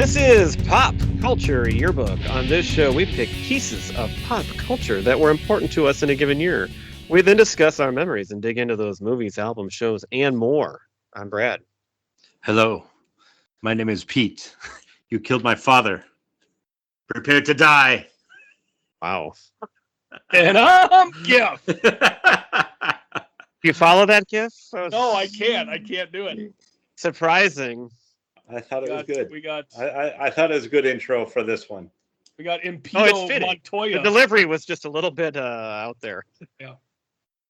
This is Pop Culture Yearbook. On this show, we pick pieces of pop culture that were important to us in a given year. We then discuss our memories and dig into those movies, albums, shows, and more. I'm Brad. Hello, my name is Pete. You killed my father. Prepare to die. Wow. And I'm Gif. You follow that GIF? No, I can't. I can't do it. Surprising. I thought it was good. We got I thought it was a good intro for this one. Impedo Montoya. The delivery was just a little bit out there. Yeah.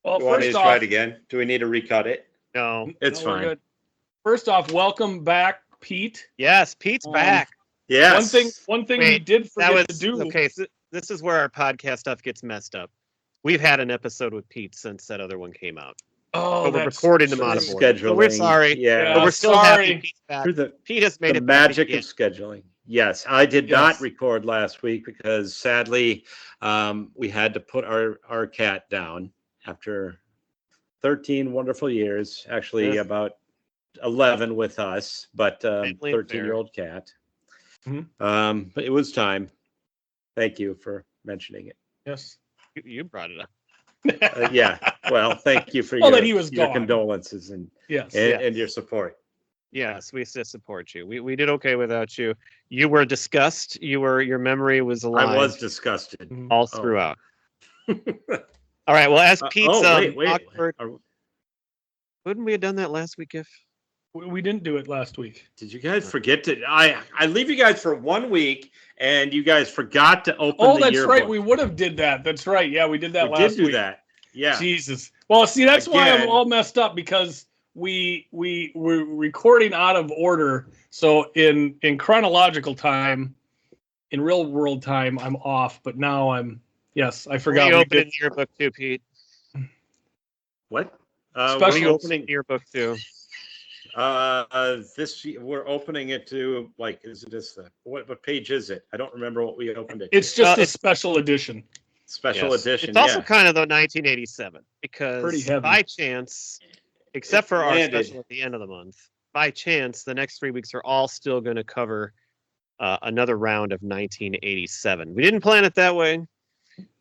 Well, Do you want me first to off, try it again? Do we need to recut it? No. It's we're fine. good. First off, welcome back, Pete. Yes, Pete's back. Yes. One thing we Wait, did forget to do. Okay, so this is where our podcast stuff gets messed up. We've had an episode with Pete since that other one came out. Oh, But we're that's recording them true. out of order. Scheduling. So we're sorry. Yeah. But we're still sorry. happy Pete's back. Through the Pete has made it magic back of scheduling. Yes, I did Yes. not record last week because sadly we had to put our cat down after 13 wonderful years. Actually, Yes. about 11 with us, but Family 13-year-old cat. Mhm. But it was time. Thank you for mentioning it. Yes. You brought it up. Yeah. Well, thank you for Well, your, that he was your gone. condolences and, Yes. and your support. Yes, we still support you. We did okay without you. You were discussed. Your memory was alive. I was disgusted. Mhm. all Oh. throughout. All right. Well, as Pete's wait. awkward, Are- wouldn't we have done that last week? If We didn't do it last week. Did you guys forget to? I leave you guys for 1 week, and you guys forgot to open Oh, the that's yearbook. right. We would have did that. That's right. Yeah, we did that We last did do week. that. Yeah. Jesus. Well, see, that's why I'm Again. all messed up because we're recording out of order. So in chronological time, in real world time, I'm off. But now I forgot. we We opened did. the yearbook too, Pete. What? Special- What are you opening the yearbook to? We're opening it to is it this? What page is it? I don't remember what we opened it. It's to. just a it's- special edition. Special Yes. edition. It's also yeah. kind of the 1987 Pretty because heavy. by chance, except for our landed. special at the end of the month, by chance, the next 3 weeks are all still going to cover another round of 1987. We didn't plan it that way,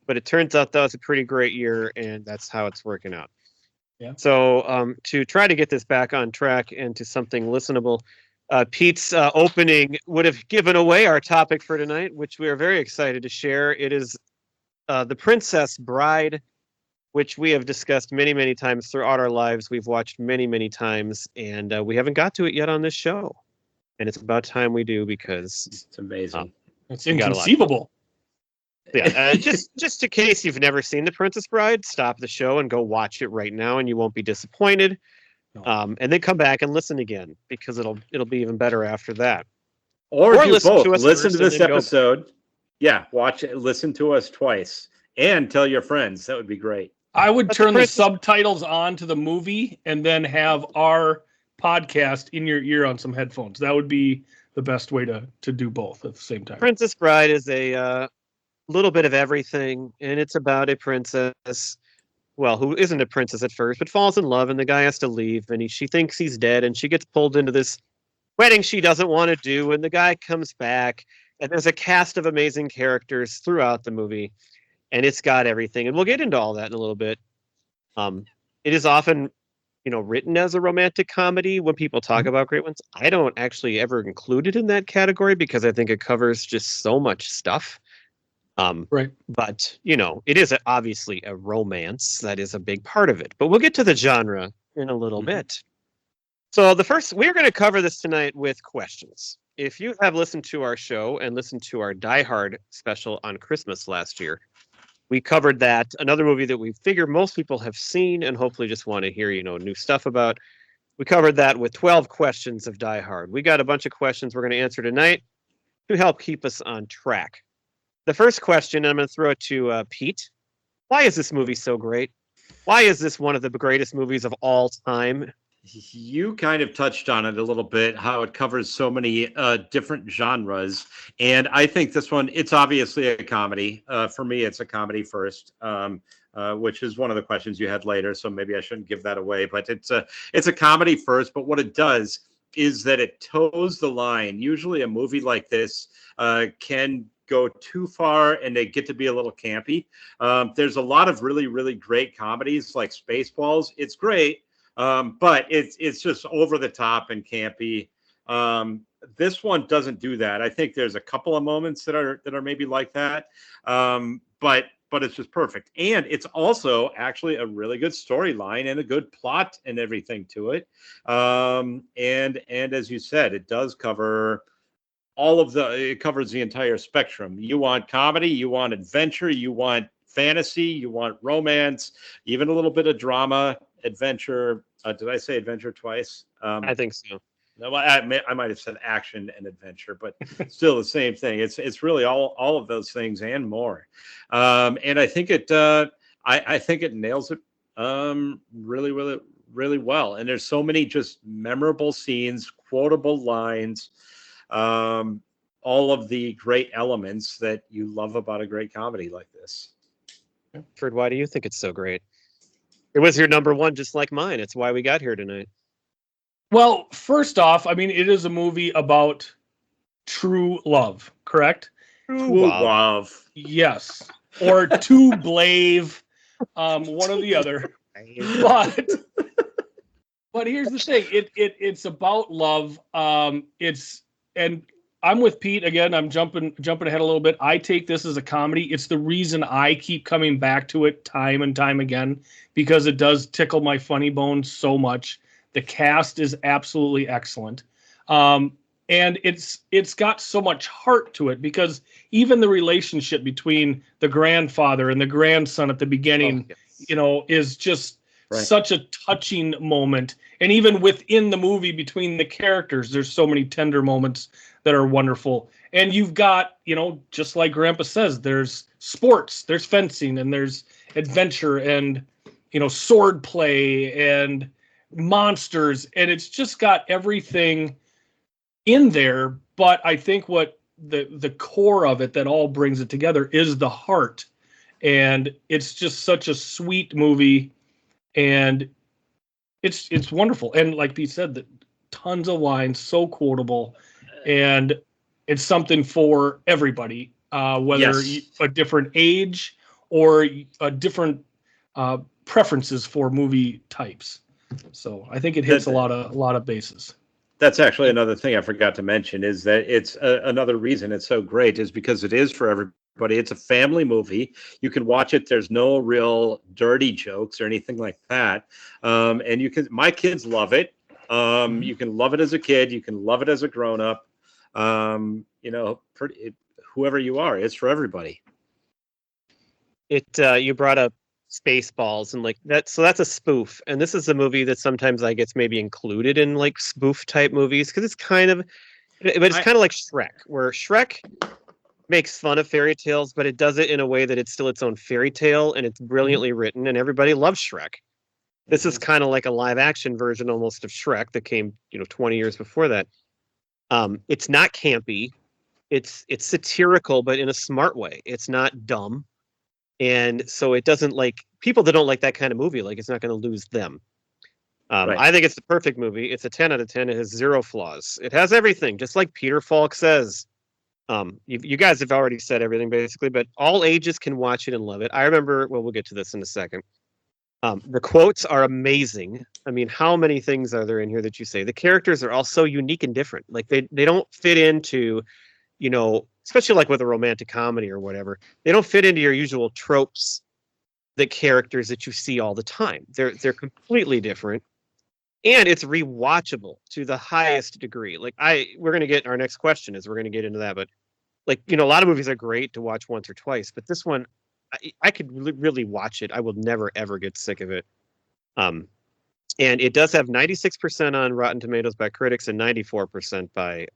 but it turns out that was a pretty great year, and that's how it's working out. Yeah. So to try to get this back on track and to something listenable, Pete's opening would have given away our topic for tonight, which we are very excited to share. It is The Princess Bride, which we have discussed many, many times throughout our lives. We've watched many, many times, and we haven't got to it yet on this show. And it's about time we do because, It's amazing. It's We got a lot. inconceivable. yeah, just in case you've never seen The Princess Bride, stop the show and go watch it right now, and you won't be disappointed. No. And then come back and listen again because it'll be even better after that. Or do listen both. to us Listen first to and this then go. episode. Yeah, watch it. Listen to us twice, and tell your friends. That would be great. I would But turn the Princess- subtitles on to the movie and then have our podcast in your ear on some headphones. That would be the best way to do both at the same time. Princess Bride is a little bit of everything, and it's about a princess, well, who isn't a princess at first, but falls in love, and the guy has to leave, and she thinks he's dead, and she gets pulled into this wedding she doesn't want to do, and the guy comes back, and there's a cast of amazing characters throughout the movie, and it's got everything, and we'll get into all that in a little bit. It is often, written as a romantic comedy when people talk about great ones. I don't actually ever include it in that category because I think it covers just so much stuff. Right. But, it is obviously a romance. That is a big part of it. But we'll get to the genre in a little Mhm. bit. So we're going to cover this tonight with questions. If you have listened to our show and listened to our Die Hard special on Christmas last year, we covered that, another movie that we figure most people have seen and hopefully just want to hear, new stuff about. We covered that with 12 questions of Die Hard. We got a bunch of questions we're going to answer tonight to help keep us on track. The first question, I'm going to throw it to Pete. Why is this movie so great? Why is this one of the greatest movies of all time? You kind of touched on it a little bit, how it covers so many different genres. And I think this one, it's obviously a comedy. For me, it's a comedy first, which is one of the questions you had later. So maybe I shouldn't give that away. But it's a comedy first. But what it does is that it toes the line. Usually a movie like this can go too far and they get to be a little campy. There's a lot of really, really great comedies like Spaceballs. It's great, but it's just over the top and campy. This one doesn't do that. I think there's a couple of moments that are maybe like that, but it's just perfect. And it's also actually a really good storyline and a good plot and everything to it. And as you said, it does cover it covers the entire spectrum. You want comedy, you want adventure, you want fantasy, you want romance, even a little bit of drama, adventure. Did I say adventure twice? I think so. No, I might have said action and adventure, but still the same thing. It's really all of those things and more. And I think I think it nails it really, really, really well. And there's so many just memorable scenes, quotable lines, all of the great elements that you love about a great comedy like this. Fred, why do you think it's so great? It was your number one, just like mine. It's why we got here tonight. Well, first off, I mean, it is a movie about true love, correct? True love. Yes. Or to blave, one or the other. But here's the thing. It's about love. And I'm with Pete again. I'm jumping ahead a little bit. I take this as a comedy. It's the reason I keep coming back to it time and time again, because it does tickle my funny bones so much. The cast is absolutely excellent. And it's got so much heart to it, because even the relationship between the grandfather and the grandson at the beginning, is just such a touching moment. And even within the movie, between the characters, there's so many tender moments that are wonderful. And you've got, just like Grandpa says, there's sports, there's fencing, and there's adventure, and, sword play, and monsters, and it's just got everything in there. But I think what the core of it that all brings it together is the heart, and it's just such a sweet movie, and it's wonderful. And like Pete said, that tons of lines, so quotable, and it's something for everybody, whether a different age or a different preferences for movie types. So I think it hits a lot of bases. That's actually another thing I forgot to mention, is that it's another reason it's so great is because it is for everybody. It's a family movie. You can watch it. There's no real dirty jokes or anything like that. And my kids love it. You can love it as a kid. You can love it as a grown up. Whoever you are, it's for everybody. You brought up Spaceballs and like that, so that's a spoof, and this is a movie that sometimes I guess maybe included in like spoof type movies, because it's kind of like Shrek, where Shrek makes fun of fairy tales, but it does it in a way that it's still its own fairy tale, and it's brilliantly written, and everybody loves Shrek. This is kind of like a live action version almost of Shrek that came 20 years before that. It's not campy, it's satirical, but in a smart way. It's not dumb. And so it doesn't, like, people that don't like that kind of movie, like, it's not going to lose them. I think it's the perfect movie. It's a 10 out of 10. It has zero flaws. It has everything, just like Peter Falk says. You guys have already said everything, basically, but all ages can watch it and love it. I remember, well, we'll get to this in a second. The quotes are amazing. I mean, how many things are there in here that you say? The characters are all so unique and different. Like, they don't fit into, especially like with a romantic comedy or whatever, they don't fit into your usual tropes, the characters that you see all the time. They're completely different, and it's rewatchable to the highest degree. Like we're going to get our next question we're going to get into that, but like, a lot of movies are great to watch once or twice, but this one, I could really watch it. I will never, ever get sick of it. And it does have 96% on Rotten Tomatoes by critics and 94% by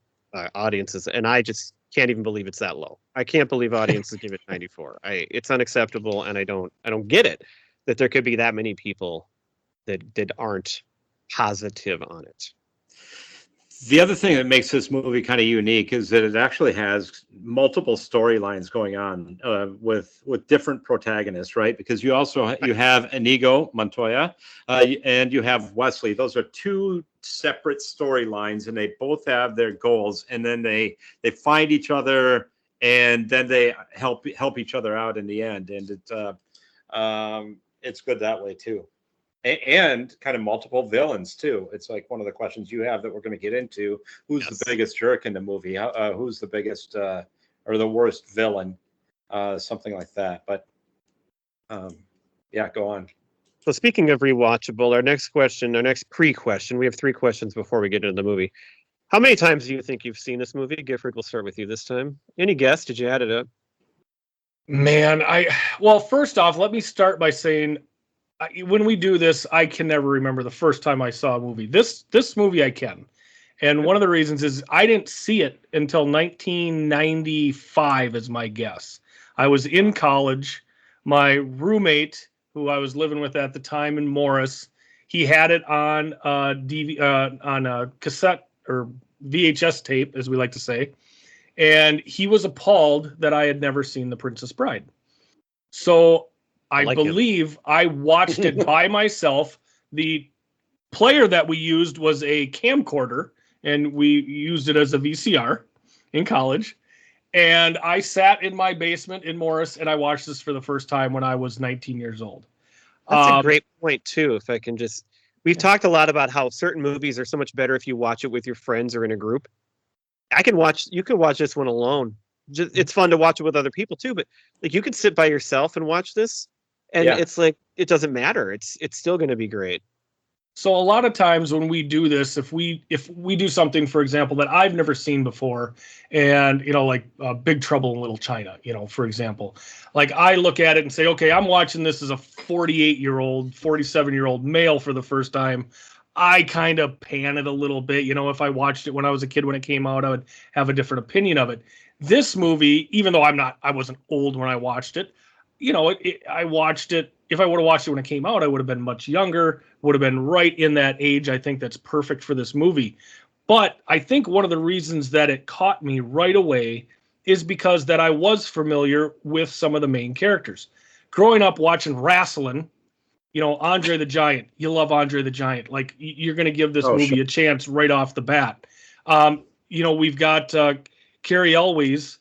audiences. And I just can't even believe it's that low. I can't believe audiences give it 94. It's unacceptable, and I don't get it that there could be that many people that aren't positive on it. The other thing that makes this movie kind of unique is that it actually has multiple storylines going on with different protagonists, right? Because you have Inigo Montoya and you have Wesley. Those are two separate storylines, and they both have their goals, and then they find each other, and then they help each other out in the end, and it's good that way too. And kind of multiple villains too. It's like one of the questions you have that we're going to get into. Who's the biggest jerk in the movie? Who's the biggest or the worst villain? Something like that. But yeah, go on. So speaking of rewatchable, our next pre-question, we have 3 questions before we get into the movie. How many times do you think you've seen this movie? Gifford, we'll start with you this time. Any guess? Did you add it up? Man, well, first off, let me start by saying, when we do this, I can never remember the first time I saw a movie. This movie I can. And one of the reasons is I didn't see it until 1995 is my guess. I was in college. My roommate, who I was living with at the time in Morris, he had it on on a cassette or VHS tape, as we like to say. And he was appalled that I had never seen The Princess Bride. So I believe I watched it by myself. The player that we used was a camcorder, and we used it as a VCR in college. And I sat in my basement in Morris, and I watched this for the first time when I was 19 years old. That's a great point, too, if I can just... We've talked a lot about how certain movies are so much better if you watch it with your friends or in a group. You can watch this one alone. It's fun to watch it with other people, too, but like you could sit by yourself and watch this, and it's like, it doesn't matter. It's still going to be great. So a lot of times when we do this, if we do something, for example, that I've never seen before, and, like Big Trouble in Little China, for example, like I look at it and say, okay, I'm watching this as a 48-year-old, 47-year-old male for the first time. I kind of pan it a little bit. If I watched it when I was a kid, when it came out, I would have a different opinion of it. This movie, even though I wasn't old when I watched it, I watched it. If I would have watched it when it came out, I would have been much younger, would have been right in that age. I think that's perfect for this movie. But I think one of the reasons that it caught me right away is because that I was familiar with some of the main characters. Growing up watching wrestling, Andre the Giant, you love Andre the Giant. Like, you're going to give this movie a chance right off the bat. We've got Cary Elwes,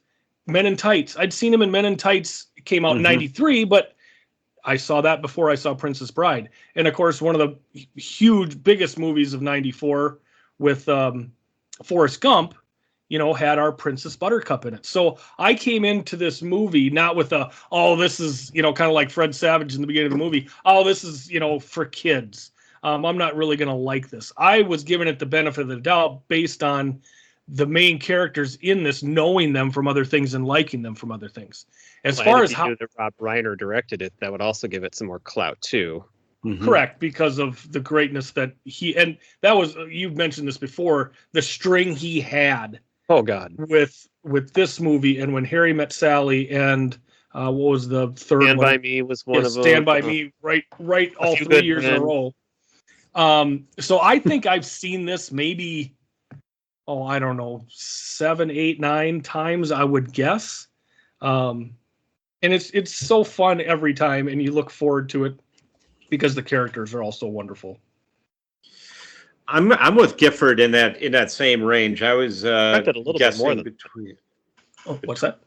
Men in Tights. I'd seen him in Men in Tights. It came out in 93, but I saw that before I saw Princess Bride. And, of course, one of the biggest movies of 94 with Forrest Gump, had our Princess Buttercup in it. So I came into this movie not with this is, kind of like Fred Savage in the beginning of the movie. Oh, this is, for kids. I'm not really going to like this. I was given it the benefit of the doubt based on the main characters in this, knowing them from other things and liking them from other things. As far as how that Rob Reiner directed it, that would also give it some more clout too. Mm-hmm. Correct, because of the greatness that and that was, you've mentioned this before, the string he had. Oh God, with this movie, and When Harry Met Sally, and what was the third Stand one? By Me was one of them. Stand By Me, right, all 3 years in a row. So I think I've seen this maybe, I don't know, 7, 8, 9 times, I would guess. And it's so fun every time, and you look forward to it because the characters are all so wonderful. I'm with Gifford in that same range. I was a little bit more than between. Oh, what's that?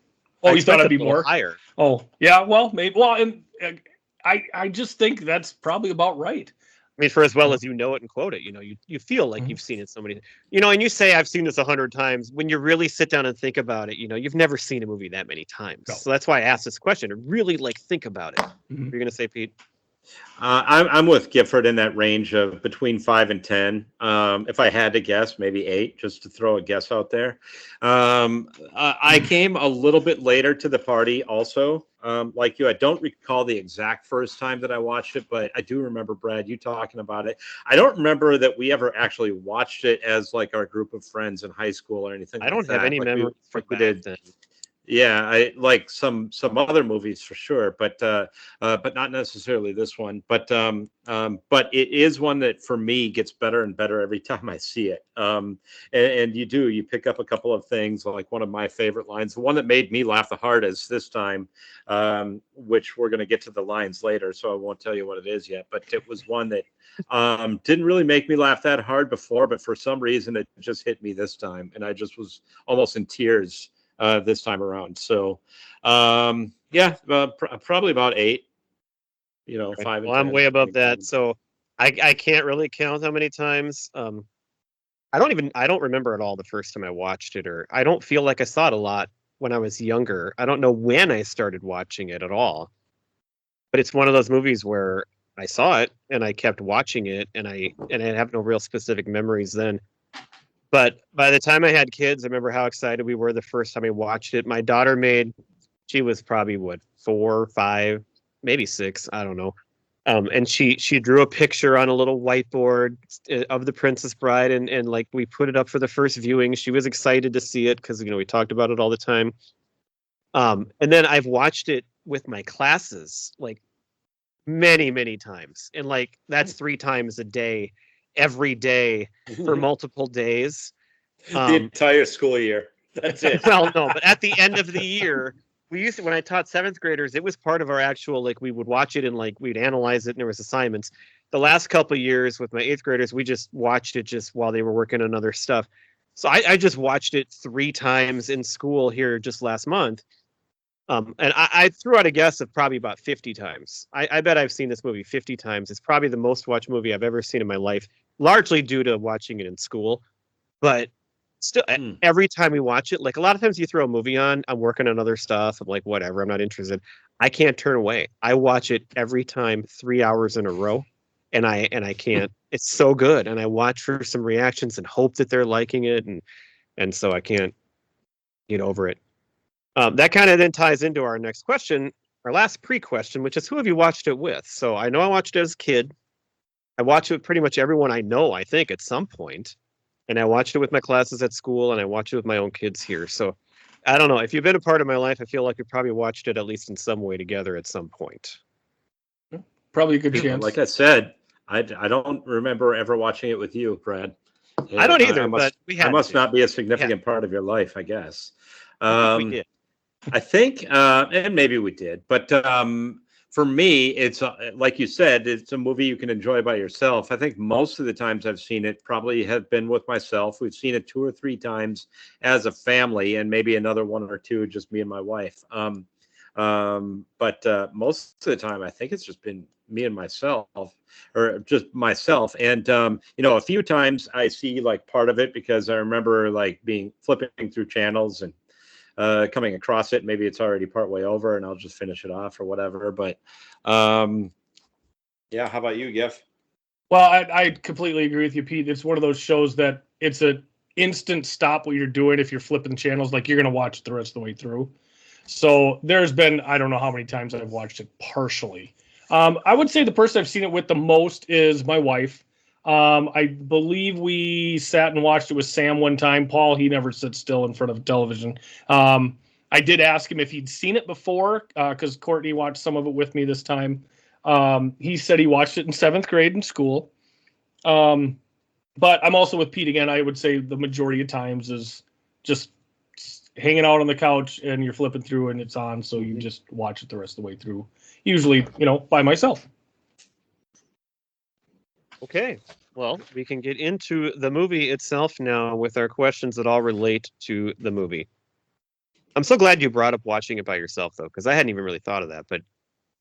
Oh, you thought it'd be more higher? Oh, yeah. Well, maybe. Well, and I just think that's probably about right. I mean, for as well as you know it and quote it, you feel like you've seen it so many, and you say I've seen this 100 times. When you really sit down and think about it, you've never seen a movie that many times. No. So that's why I asked this question to really think about it. Mm-hmm. You're going to say, Pete? I'm with Gifford in that range of between 5 and 10. If I had to guess, maybe 8, just to throw a guess out there. I came a little bit later to the party also. Like you, I don't recall the exact first time that I watched it, but I do remember, Brad, you talking about it. I don't remember that we ever actually watched it as like our group of friends in high school or anything. I don't have any memory we did. Yeah, I like some other movies for sure, but not necessarily this one. But it is one that for me gets better and better every time I see it. And you pick up a couple of things, like one of my favorite lines, the one that made me laugh the hardest this time, which we're going to get to the lines later, so I won't tell you what it is yet. But it was one that didn't really make me laugh that hard before, but for some reason it just hit me this time, and I just was almost in tears this time around. So, probably about 8. You know, 5 and Well, I'm 10. way above that, so I can't really count how many times. I don't remember at all the first time I watched it, or I don't feel like I saw it a lot when I was younger. I don't know when I started watching it at all, but it's one of those movies where I saw it and I kept watching it, and I have no real specific memories then. But by the time I had kids, I remember how excited we were the first time I watched it. My daughter she was probably 4, 5, maybe 6, I don't know. And she drew a picture on a little whiteboard of the Princess Bride, and like we put it up for the first viewing. She was excited to see it because we talked about it all the time. And then I've watched it with my classes like many, many times, and like that's 3 times a day, every day for multiple days. The entire school year. That's it. Well, no, but at the end of the year, when I taught 7th graders, it was part of our actual, like, we would watch it and like we'd analyze it and there was assignments. The last couple of years with my 8th graders, we just watched it just while they were working on other stuff. So I just watched it 3 times in school here just last month. And I threw out a guess of probably about 50 times. I bet I've seen this movie 50 times. It's probably the most watched movie I've ever seen in my life, largely due to watching it in school. But still, every time we watch it, like a lot of times you throw a movie on, I'm working on other stuff. I'm like, whatever, I'm not interested. I can't turn away. I watch it every time 3 hours in a row, and I can't. It's so good. And I watch for some reactions and hope that they're liking it. And so I can't get over it. That kind of then ties into our next question, our last pre-question, which is who have you watched it with? So I know I watched it as a kid. I watched it with pretty much everyone I know, I think, at some point. And I watched it with my classes at school, and I watched it with my own kids here. So I don't know. If you've been a part of my life, I feel like we probably watched it at least in some way together at some point. Probably a good chance. Like I said, I don't remember ever watching it with you, Brad. I don't either, but I must not be a significant part of your life, I guess. We did. I think, and maybe we did, but for me, it's like you said, it's a movie you can enjoy by yourself. I think most of the times I've seen it probably have been with myself. We've seen it 2 or 3 times as a family, and maybe another 1 or 2, just me and my wife. But most of the time, I think it's just been me and myself, or just myself. And a few times I see like part of it because I remember like flipping through channels and coming across it. Maybe it's already partway over and I'll just finish it off or whatever. But yeah, how about you, Geoff? Well, I completely agree with you, Pete. It's one of those shows that it's an instant stop what you're doing. If you're flipping channels, like you're going to watch it the rest of the way through. So there's been, I don't know how many times I've watched it partially. I would say the person I've seen it with the most is my wife. I believe we sat and watched it with Sam one time. Paul, he never sits still in front of television. I did ask him if he'd seen it before, because Courtney watched some of it with me this time. He said he watched it in 7th grade in school. But I'm also with Pete again. I would say the majority of times is just hanging out on the couch and you're flipping through and it's on, so you just watch it the rest of the way through. Usually, by myself. Okay, well, we can get into the movie itself now with our questions that all relate to the movie. I'm so glad you brought up watching it by yourself, though, because I hadn't even really thought of that, but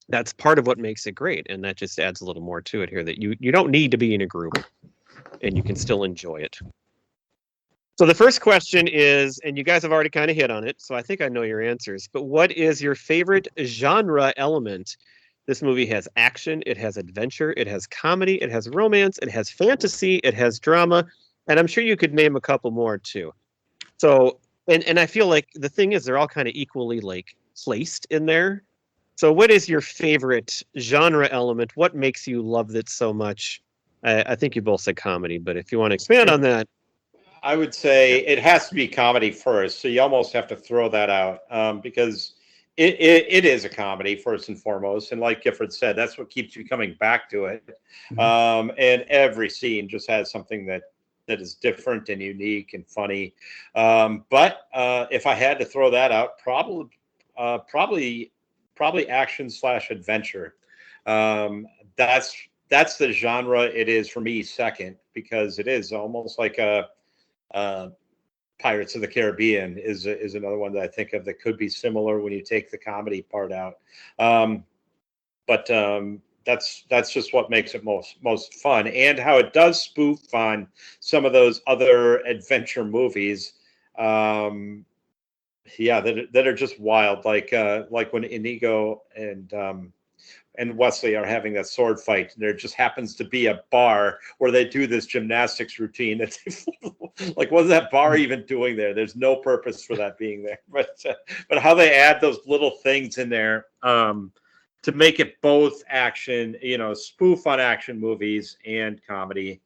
that's part of what makes it great, and that just adds a little more to it here, that you don't need to be in a group, and you can still enjoy it. So the first question is, and you guys have already kind of hit on it, so I think I know your answers, but what is your favorite genre element? This movie has action, it has adventure, it has comedy, it has romance, it has fantasy, it has drama, and I'm sure you could name a couple more too. So, and I feel like the thing is they're all kind of equally like placed in there. So what is your favorite genre element? What makes you love it so much? I think you both said comedy, but if you want to expand on that. I would say it has to be comedy first, so you almost have to throw that out because it is a comedy first and foremost, and like Gifford said, that's what keeps you coming back to it. And every scene just has something that is different and unique and funny. But if I had to throw that out, probably action / adventure. That's the genre it is for me second, because it is almost like a Pirates of the Caribbean is another one that I think of that could be similar when you take the comedy part out. But that's just what makes it most fun, and how it does spoof on some of those other adventure movies. That are just wild, like when Inigo and Wesley are having that sword fight, and there just happens to be a bar where they do this gymnastics routine. Like, what's that bar even doing there? There's no purpose for that being there. But how they add those little things in there to make it both action, spoof on action movies and comedy.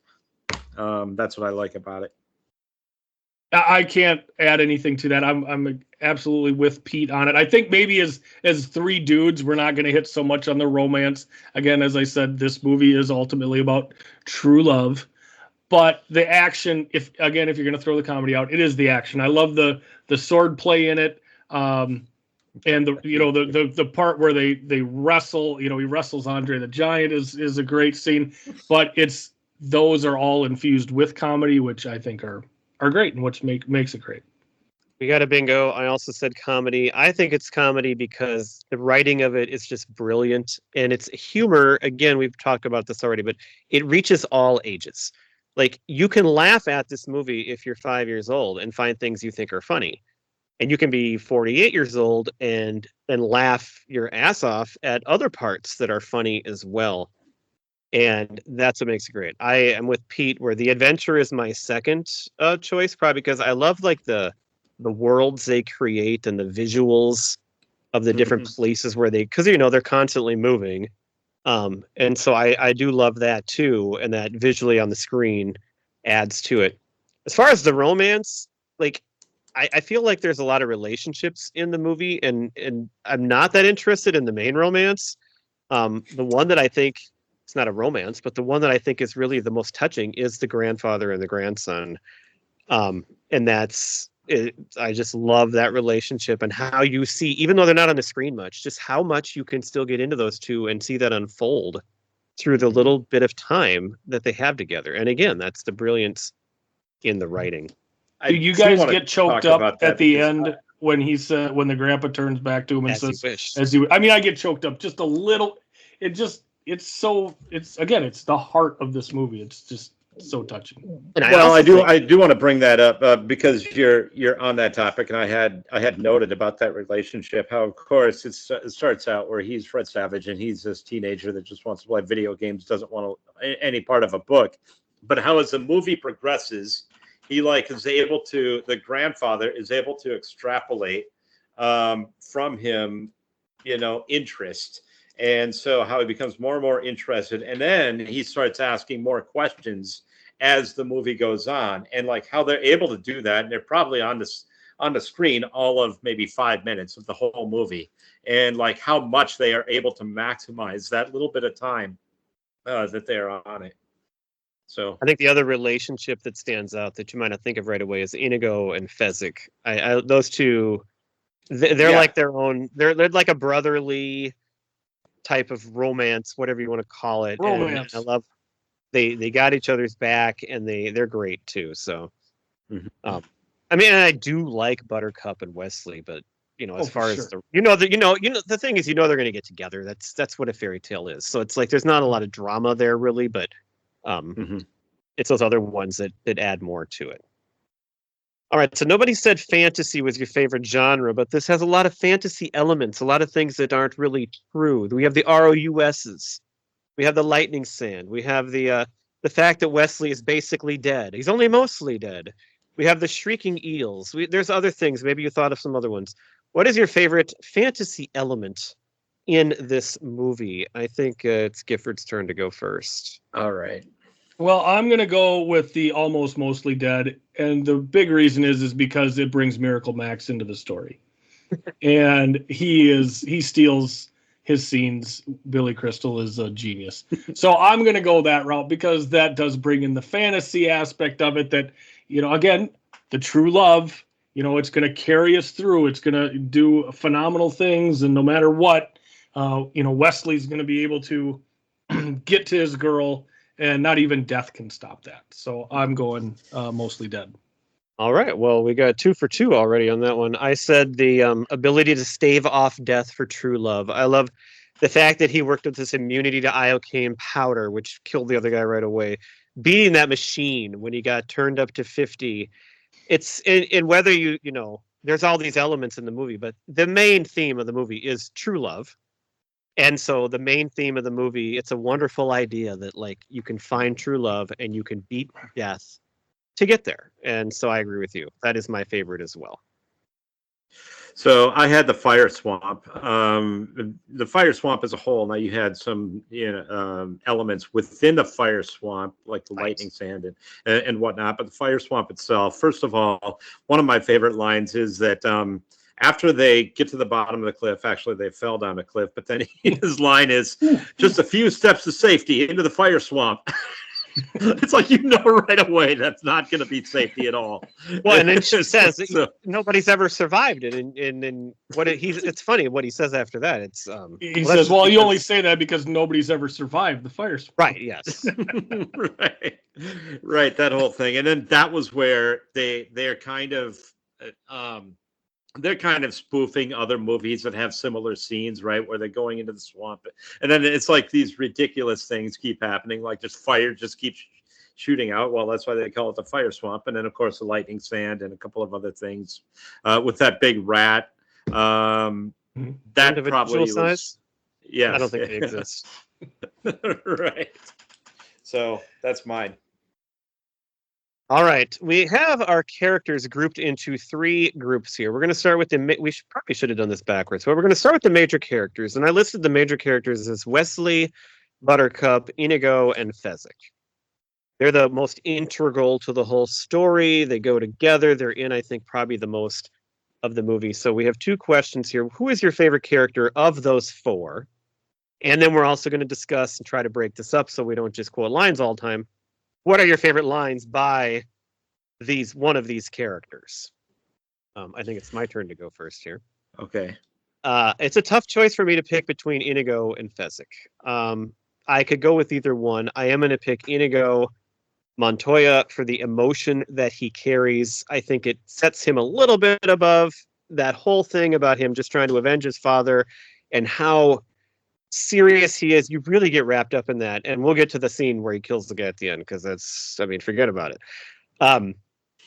That's what I like about it. I can't add anything to that. I'm absolutely with Pete on it. I think maybe as three dudes, we're not going to hit so much on the romance. Again, as I said, this movie is ultimately about true love. But the action, if you're going to throw the comedy out, it is the action. I love the sword play in it, and the part where they wrestle. He wrestles Andre the Giant is a great scene. But those are all infused with comedy, which I think are great, and which makes it great. We got a bingo. I also said comedy. I think it's comedy because the writing of it is just brilliant, and it's humor. Again, we've talked about this already, but it reaches all ages. Like, you can laugh at this movie if you're 5 years old and find things you think are funny, and you can be 48 years old and laugh your ass off at other parts that are funny as well. And that's what makes it great. I am with Pete, where the adventure is my second choice, probably because I love like the worlds they create and the visuals of the different places where because they're constantly moving, and so I do love that too, and that visually on the screen adds to it. As far as the romance, like I feel like there's a lot of relationships in the movie, and I'm not that interested in the main romance. The one that I think, it's not a romance, but the one that I think is really the most touching is the grandfather and the grandson. And that's it. I just love that relationship, and how you see, even though they're not on the screen much, just how much you can still get into those two and see that unfold through the little bit of time that they have together. And again, that's the brilliance in the writing. Do you guys get choked up at the end when when the grandpa turns back to him and says, I get choked up just a little. It's the heart of this movie. It's just so touching. I do want to bring that up because you're on that topic, and I had noted about that relationship. How, of course, it starts out where he's Fred Savage and he's this teenager that just wants to play video games, doesn't want any part of a book. But how, as the movie progresses, the grandfather is able to extrapolate from him, interest. And so how he becomes more and more interested, and then he starts asking more questions as the movie goes on, and like how they're able to do that. And they're probably on the screen all of maybe 5 minutes of the whole movie, and like how much they are able to maximize that little bit of time that they're on it. So I think the other relationship that stands out that you might not think of right away is Inigo and Fezzik. Those two, they're like their own. They're like a brotherly type of romance, whatever you want to call it. Romance. And I love they got each other's back, and they're great too. So, I do like Buttercup and Wesley, but as far as the thing is, they're going to get together. That's what a fairy tale is. So it's like there's not a lot of drama there really, but it's those other ones that add more to it. All right, so nobody said fantasy was your favorite genre, but this has a lot of fantasy elements, a lot of things that aren't really true. We have the ROUSs, we have the lightning sand, we have the fact that Wesley is basically dead. He's only mostly dead. We have the shrieking eels. There's other things. Maybe you thought of some other ones. What is your favorite fantasy element in this movie? I think it's Gifford's turn to go first. All right. Well, I'm gonna go with the almost mostly dead, and the big reason is because it brings Miracle Max into the story, and he steals his scenes. Billy Crystal is a genius, so I'm gonna go that route because that does bring in the fantasy aspect of it. That again, the true love. It's gonna carry us through. It's gonna do phenomenal things, and no matter what, Wesley's gonna be able to get to his girl, and not even death can stop that. So I'm going mostly dead. All right. Well, we got 2 for 2 already on that one. I said the ability to stave off death for true love. I love the fact that he worked with this immunity to iocane powder, which killed the other guy right away. Beating that machine when he got turned up to 50. It's in whether there's all these elements in the movie, but the main theme of the movie is true love. And so the main theme of the movie, it's a wonderful idea that like you can find true love and you can beat death to get there. And so I agree with you. That is my favorite as well. So I had the fire swamp. The fire swamp as a whole. Now you had some elements within the fire swamp, like the lightning sand and whatnot. But the fire swamp itself, first of all, one of my favorite lines is that after they get to the bottom of the cliff, actually they fell down a cliff, but then his line is just a few steps to safety into the fire swamp. It's like right away that's not going to be safety at all. Well, and then she says nobody's ever survived it, and it's funny what he says after that. It's he says, "Well, you only say that because nobody's ever survived the fire." Right? Yes. right. That whole thing, and then that was where they're kind of spoofing other movies that have similar scenes, right? Where they're going into the swamp. And then it's like these ridiculous things keep happening. Like just fire just keeps shooting out. Well, that's why they call it the fire swamp. And then, of course, the lightning sand and a couple of other things with that big rat. That probably was... Size? Yeah. I don't think they exist. Right. So that's mine. All right, we have our characters grouped into 3 groups here. We're going to start with we probably should have done this backwards, but we're going to start with the major characters. And I listed the major characters as Wesley, Buttercup, Inigo, and Fezzik. They're the most integral to the whole story. They go together. They're in, I think, probably the most of the movie. So we have 2 questions here. Who is your favorite character of those 4? And then we're also going to discuss and try to break this up so we don't just quote lines all the time. What are your favorite lines by one of these characters? I think it's my turn to go first here. Okay. It's a tough choice for me to pick between Inigo and Fezzik. I could go with either one. I am going to pick Inigo Montoya for the emotion that he carries. I think it sets him a little bit above that whole thing about him just trying to avenge his father and how serious he is. You really get wrapped up in that, and we'll get to the scene where he kills the guy at the end because forget about it.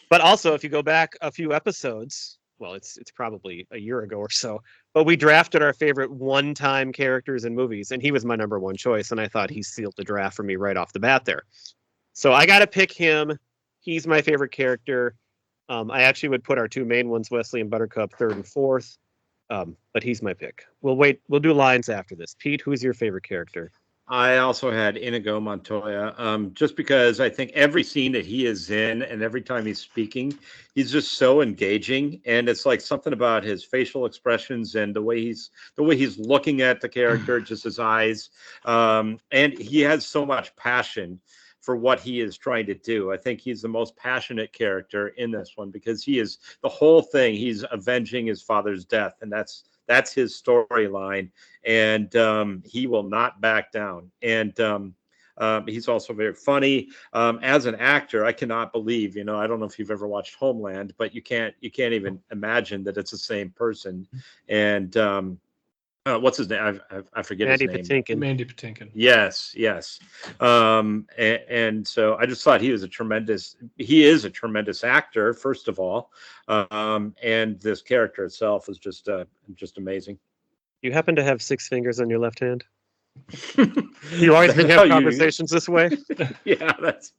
But also, if you go back a few episodes, well, it's probably a year ago or so, but we drafted our favorite one-time characters in movies, and he was my number 1 choice, and I thought he sealed the draft for me right off the bat there. So I got to pick him. He's my favorite character. I actually would put our 2 main ones, Wesley and Buttercup, 3rd and 4th. But he's my pick. We'll do lines after this. Pete, who's your favorite character? I also had Inigo Montoya, just because I think every scene that he is in and every time he's speaking, he's just so engaging, and it's like something about his facial expressions and the way he's looking at the character, just his eyes, and he has so much passion for what he is trying to do. I think he's the most passionate character in this one because he is the whole thing. He's avenging his father's death, and that's his storyline, and he will not back down. And he's also very funny. As an actor, I cannot believe, I don't know if you've ever watched Homeland, but you can't even imagine that it's the same person. And what's his name? I forget his name. Mandy Patinkin. Yes. And so I just thought he is a tremendous actor, first of all. And this character itself is just amazing. You happen to have 6 fingers on your left hand? You always have conversations this way? Yeah, that's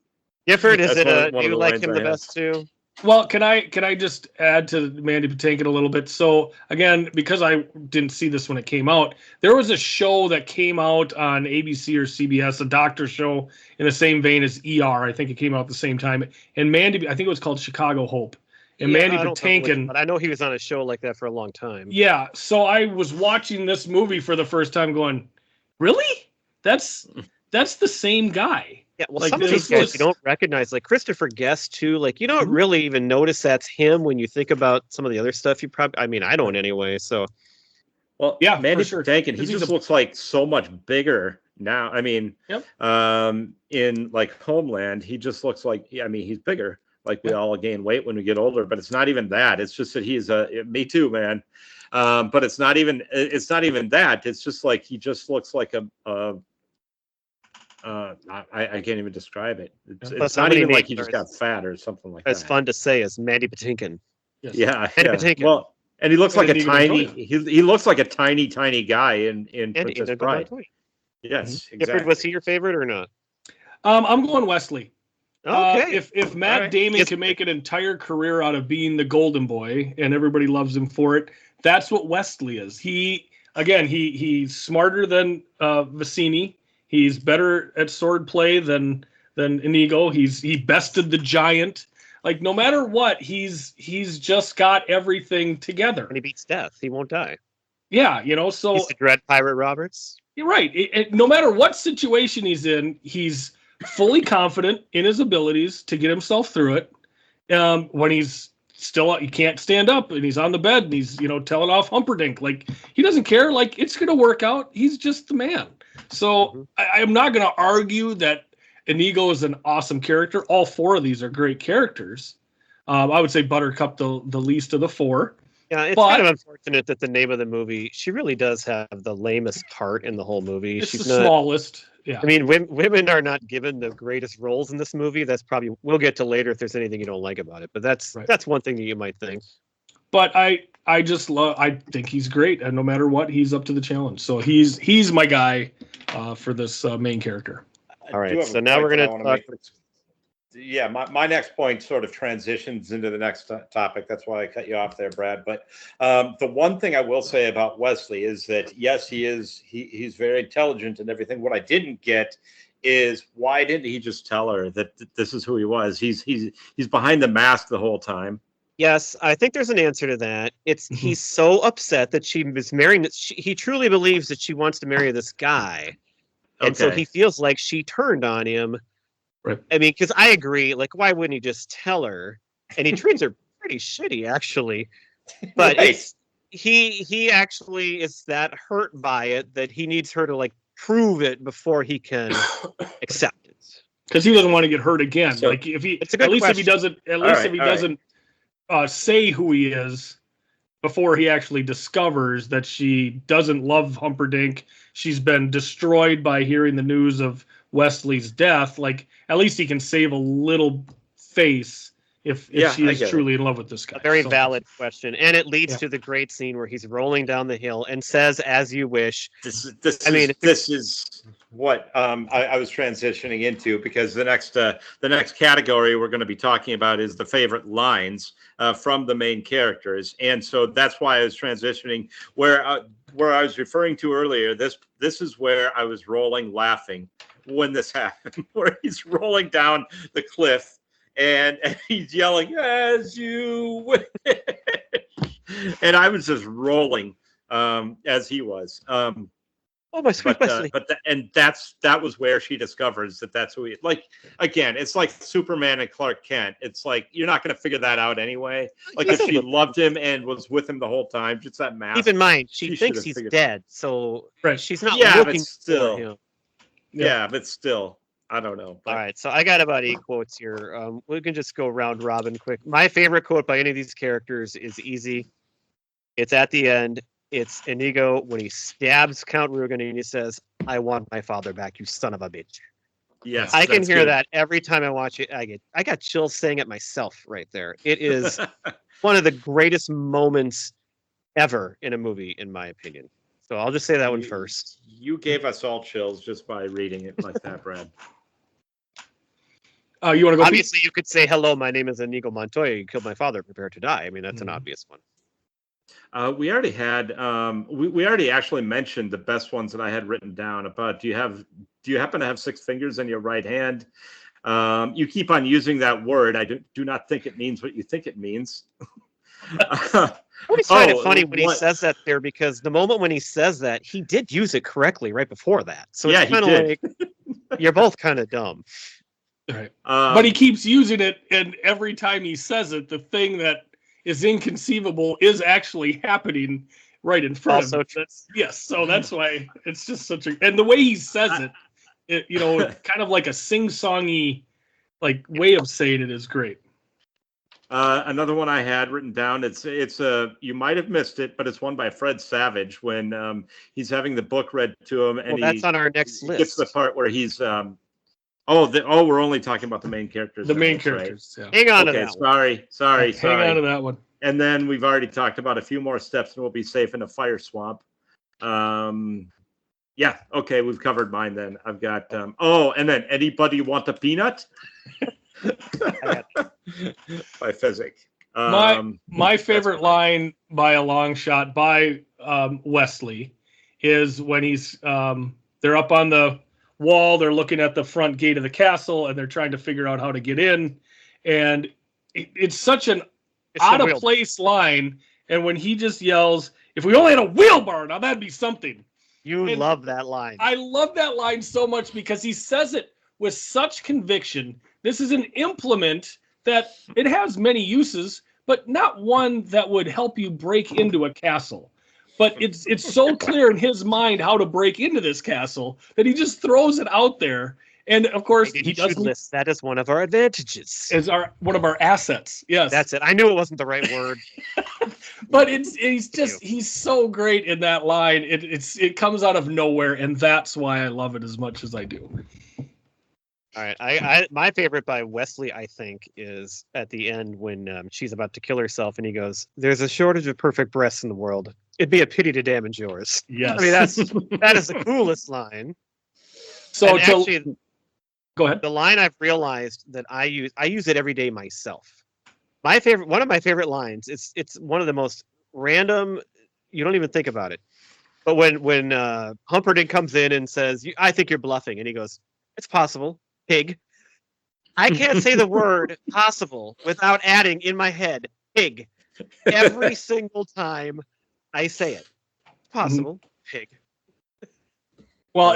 Gifford, is it do you like him the best too? Well, can I just add to Mandy Patinkin a little bit? So again, because I didn't see this when it came out, there was a show that came out on ABC or CBS, a doctor show in the same vein as ER. I think it came out at the same time. And Mandy, I think it was called Chicago Hope. And Mandy I don't know which, Patinkin, but I know he was on a show like that for a long time. yeah. So I was watching this movie for the first time, going, "Really? That's the same guy." Yeah, well, Like, some of these this guys was- you don't recognize, like Christopher Guest too. Like you don't Mhm. really even notice that's him when you think about some of the other stuff. You probably, I mean, I don't anyway. So Well, Yeah, for Mandy sure. Patinkin, he 'Cause he's just a- looks like so much bigger now. I mean, Yep. in like Homeland, he just looks like, yeah, I mean, he's bigger. Like we Yeah. all gain weight when we get older, but it's not even that. It's just that he's me too, man. But it's not even that. It's just like he just looks like I can't even describe it. It's Plus, how not many even like names he just are got fat or something like it's that. fun to say as Mandy Patinkin. Yes. Yeah, Mandy yeah. Patinkin. Well, and he looks And like a Inigo tiny. Montoya. He looks like a tiny guy in And Princess Inigo Bride. Montoya. Yes, Gifford, exactly. was he your favorite or not? I'm going Wesley. Okay. If Matt All right. Damon Yes. can make an entire career out of being the golden boy and everybody loves him for it, that's what Wesley is. He's smarter than Vicini. He's better at sword play than Inigo. He bested the giant. Like no matter what, he's just got everything together. When he beats death, he won't die. Yeah, so He's the Dread Pirate Roberts. you're right. No matter what situation he's in, he's fully confident in his abilities to get himself through it. When he's still, he can't stand up and he's on the bed and he's, telling off Humperdinck. Like he doesn't care. Like it's going to work out. He's just the man. So I'm not going to argue that Inigo is an awesome character. All four of these are great characters. I would say Buttercup the least of the four. Yeah, it's kind of unfortunate that the name of the movie, she really does have the lamest part in the whole movie. It's She's the not, smallest. Yeah. I mean, women are not given the greatest roles in this movie. That's probably, we'll get to later if there's anything you don't like about it. But that's one thing that you might think. But I think he's great, and no matter what, he's up to the challenge. So he's my guy for this main character. All right, so now we're going to talk. Yeah, my next point sort of transitions into the next topic. That's why I cut you off there, Brad. But the one thing I will say about Wesley is that, yes, he's very intelligent and everything. What I didn't get is why didn't he just tell her that this is who he was? He's behind the mask the whole time. Yes, I think there's an answer to that. He's so upset that she was marrying. He truly believes that she wants to marry this guy. And so he feels like she turned on him. Right. I mean, because I agree, like, why wouldn't he just tell her? And he treats her pretty shitty, actually. But he actually is that hurt by it that he needs her to, like, prove it before he can accept it. Because he doesn't want to get hurt again. So, like if he, it's a good at least question. if he doesn't, if he doesn't say who he is before he actually discovers that she doesn't love Humperdinck. She's been destroyed by hearing the news of Wesley's death. Like at least he can save a little face if she is truly in love with this guy. A very valid question, and it leads to the great scene where he's rolling down the hill and says, "As you wish." This is what I was transitioning into, because the next category we're going to be talking about is the favorite lines from the main characters, and so that's why I was transitioning where I was referring to earlier. This is where I was rolling laughing when this happened, where he's rolling down the cliff and he's yelling, "As you wish," and I was just rolling as he was. Oh, my sweet Wesley. That was where she discovers that that's who he is. Like, again, it's like Superman and Clark Kent. It's like, you're not going to figure that out anyway. Like, if she loved him and was with him the whole time, just that mask. Keep in mind, she thinks he's dead, so she's not looking for him. Yeah, but still, I don't know. But. All right, so I got about 8 quotes here. We can just go round robin quick. My favorite quote by any of these characters is easy. It's at the end. It's Inigo when he stabs Count Rugen and he says, "I want my father back, you son of a bitch." Yes, I can hear that every time I watch it. I got chills saying it myself right there. It is one of the greatest moments ever in a movie, in my opinion. So I'll just say that one first. You gave us all chills just by reading it like that, Brad. You want to go? Obviously, you could say, "Hello, my name is Inigo Montoya. You killed my father. Prepare to die." I mean, that's an obvious one. We already had. We already actually mentioned the best ones that I had written down. About do you happen to have 6 fingers in your right hand? You keep on using that word. I do not think it means what you think it means. I always find it funny when he says that there, because the moment when he says that, he did use it correctly right before that. So Yeah, it's kind of like you're both kind of dumb. Right. But he keeps using it, and every time he says it, the thing that is inconceivable is actually happening right in front of him. Yes, so that's why it's just such a... And the way he says it, kind of like a sing-songy like way of saying it is great. Another one I had written down. It's you might have missed it, but it's one by Fred Savage when he's having the book read to him, and that's on our next list. Gets the part where he's we're only talking about the main characters. The main characters. Right? Yeah. Hang on to that. Sorry. Hang on to that one. And then we've already talked about a few more steps, and we'll be safe in a fire swamp. Yeah. Okay, we've covered mine. Then I've got. And then anybody want a peanut? By Fezzik. My favorite line by a long shot by Wesley is when he's they're up on the wall, they're looking at the front gate of the castle, and they're trying to figure out how to get in, and it's such an out of place line. And when he just yells, "If we only had a wheelbarrow, now that'd be something." Love that line. I love that line so much because he says it with such conviction. This is an implement that it has many uses, but not one that would help you break into a castle. But it's so clear in his mind how to break into this castle that he just throws it out there. And of course, he doesn't. That is one of our advantages. Is one of our assets. Yes, that's it. I knew it wasn't the right word. But he's so great in that line. It comes out of nowhere, and that's why I love it as much as I do. All right, my favorite by Wesley, I think, is at the end when she's about to kill herself, and he goes, "There's a shortage of perfect breasts in the world. It'd be a pity to damage yours." Yes, I mean that is the coolest line. So actually, go ahead. The line I've realized that I use it every day myself. One of my favorite lines. It's one of the most random. You don't even think about it. But when Humperdinck comes in and says, "I think you're bluffing," and he goes, "It's possible. Pig." I can't say the word possible without adding in my head pig every single time I say it. Possible pig. Well,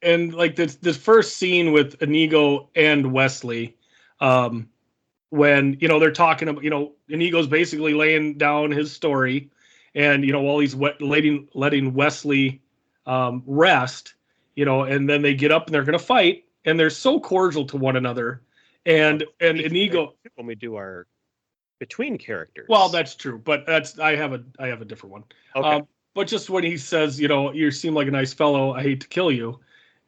and like this first scene with Inigo and Wesley, when they're talking about Inigo's basically laying down his story, and while he's letting Wesley rest, and then they get up and they're going to fight. And they're so cordial to one another, and Inigo. When we do our between characters. Well, that's true, but I have a different one. Okay. But just when he says, you seem like a nice fellow, I hate to kill you,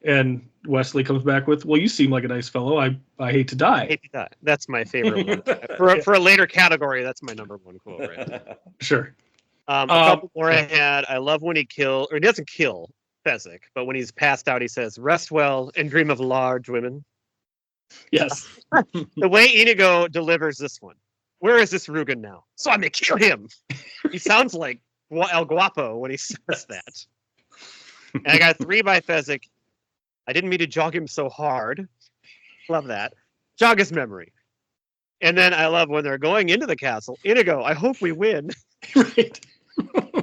and Wesley comes back with, "Well, you seem like a nice fellow, I hate to die." I hate to die. That's my favorite one. For a later category, that's my number one quote. Right? Sure. A couple more I had. I love when he doesn't kill Fezzik, but when he's passed out, he says, "Rest well and dream of large women." Yes. The way Inigo delivers this one. Where is this Rugen now? So I'm going to kill him. He sounds like El Guapo when he says that. And I got 3 by Fezzik. I didn't mean to jog him so hard. Love that. Jog his memory. And then I love when they're going into the castle. Inigo, I hope we win. Right.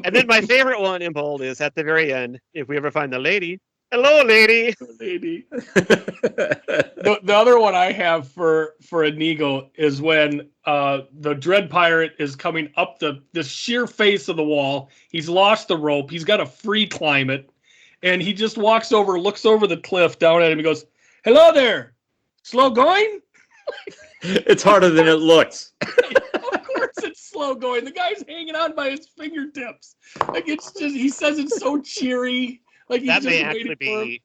And then my favorite one in bold is at the very end, if we ever find the lady. Hello, lady. Lady. The other one I have for Inigo is when the Dread Pirate is coming up the sheer face of the wall. He's lost the rope. He's got to free climb it. And he just walks over, looks over the cliff down at him. He goes, "Hello there. Slow going?" It's harder than it looks. Of course it's slow going. The guy's hanging on by his fingertips. Like, it's just, he says it so cheery. Like, he's that just may actually be,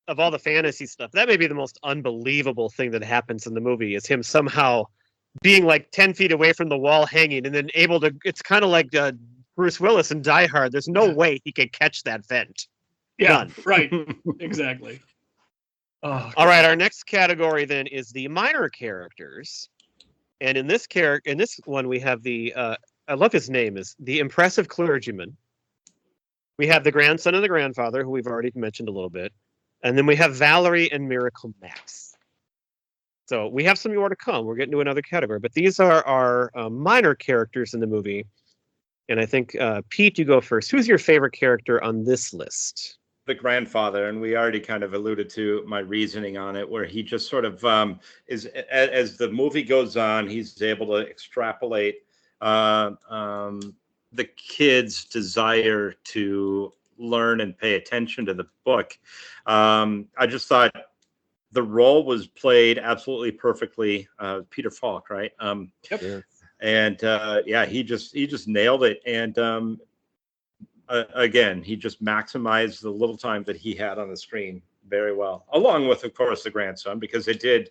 of all the fantasy stuff, that may be the most unbelievable thing that happens in the movie, is him somehow being like 10 feet away from the wall hanging and then able to, it's kind of like Bruce Willis in Die Hard. There's no way he can catch that vent. Yeah, None. right. Exactly. Oh, All right, our next category then is the minor characters. And in this one, we have I love his name, is the impressive clergyman. We have the grandson and the grandfather, who we've already mentioned a little bit. And then we have Valerie and Miracle Max. So we have some more to come. We're getting to another category, but these are our minor characters in the movie. And I think, Pete, you go first. Who's your favorite character on this list? The grandfather, and we already kind of alluded to my reasoning on it, where he just sort of is, as the movie goes on, he's able to extrapolate the kid's desire to learn and pay attention to the book. I just thought the role was played absolutely perfectly. Peter Falk, right? Yep. Yeah. And he just nailed it. And again, he just maximized the little time that he had on the screen very well, along with, of course, the grandson, because they did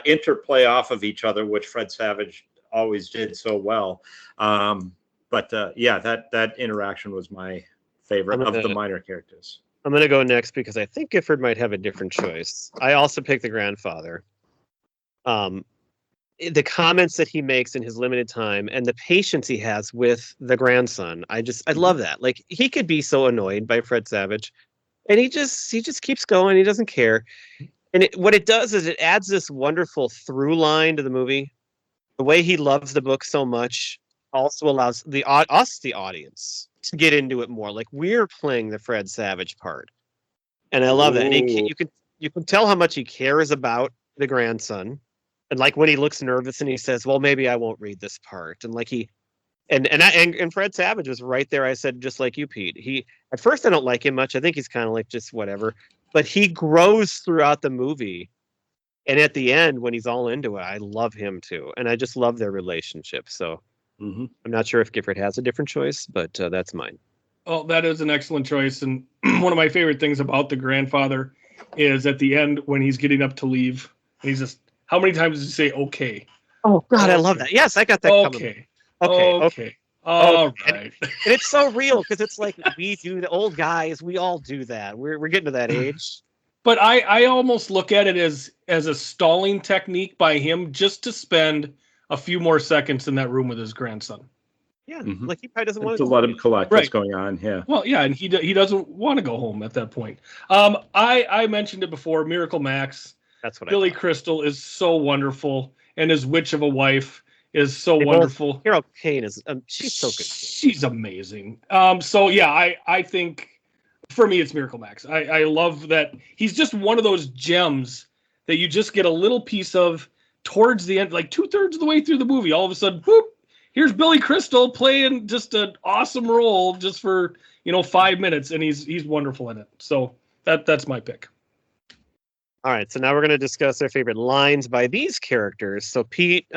interplay off of each other, which Fred Savage always did so well. That interaction was my favorite of the minor characters. I'm going to go next because I think Gifford might have a different choice. I also picked the grandfather. The comments that he makes in his limited time and the patience he has with the grandson, I love that. Like, he could be so annoyed by Fred Savage, and he just keeps going. He doesn't care. And what it does is it adds this wonderful through line to the movie. The way he loves the book so much also allows the audience, to get into it more. Like, we're playing the Fred Savage part, and I love that. And you can tell how much he cares about the grandson, and like when he looks nervous and he says, "Well, maybe I won't read this part," and like and Fred Savage was right there. I said, just like you, Pete. At first I don't like him much. I think he's kind of like just whatever, but he grows throughout the movie. And at the end, when he's all into it, I love him too, and I just love their relationship. So. I'm not sure if Gifford has a different choice, but that's mine. Oh, that is an excellent choice. And one of my favorite things about the grandfather is at the end when he's getting up to leave, and he's just, how many times does he say, okay? Oh, God, I love that. Yes, I got that Okay. coming. Okay. All right. And it's so real because it's like we do, the old guys, we all do that. We're getting to that age. But I almost look at it as a stalling technique by him just to spend a few more seconds in that room with his grandson. Yeah, like he probably doesn't want to let him collect what's going on. Yeah. Well, yeah, and he doesn't want to go home at that point. I mentioned it before. Miracle Max. That's what Billy Crystal is so wonderful, and his witch of a wife is so wonderful. Carol Kane is she's so good. She's amazing. I think for me it's Miracle Max. I love that he's just one of those gems that you just get a little piece of towards the end, like 2/3 of the way through the movie. All of a sudden, whoop, here's Billy Crystal playing just an awesome role just for 5 minutes, and he's wonderful in it. So that's my pick. All right, so now we're going to discuss our favorite lines by these characters. So Pete,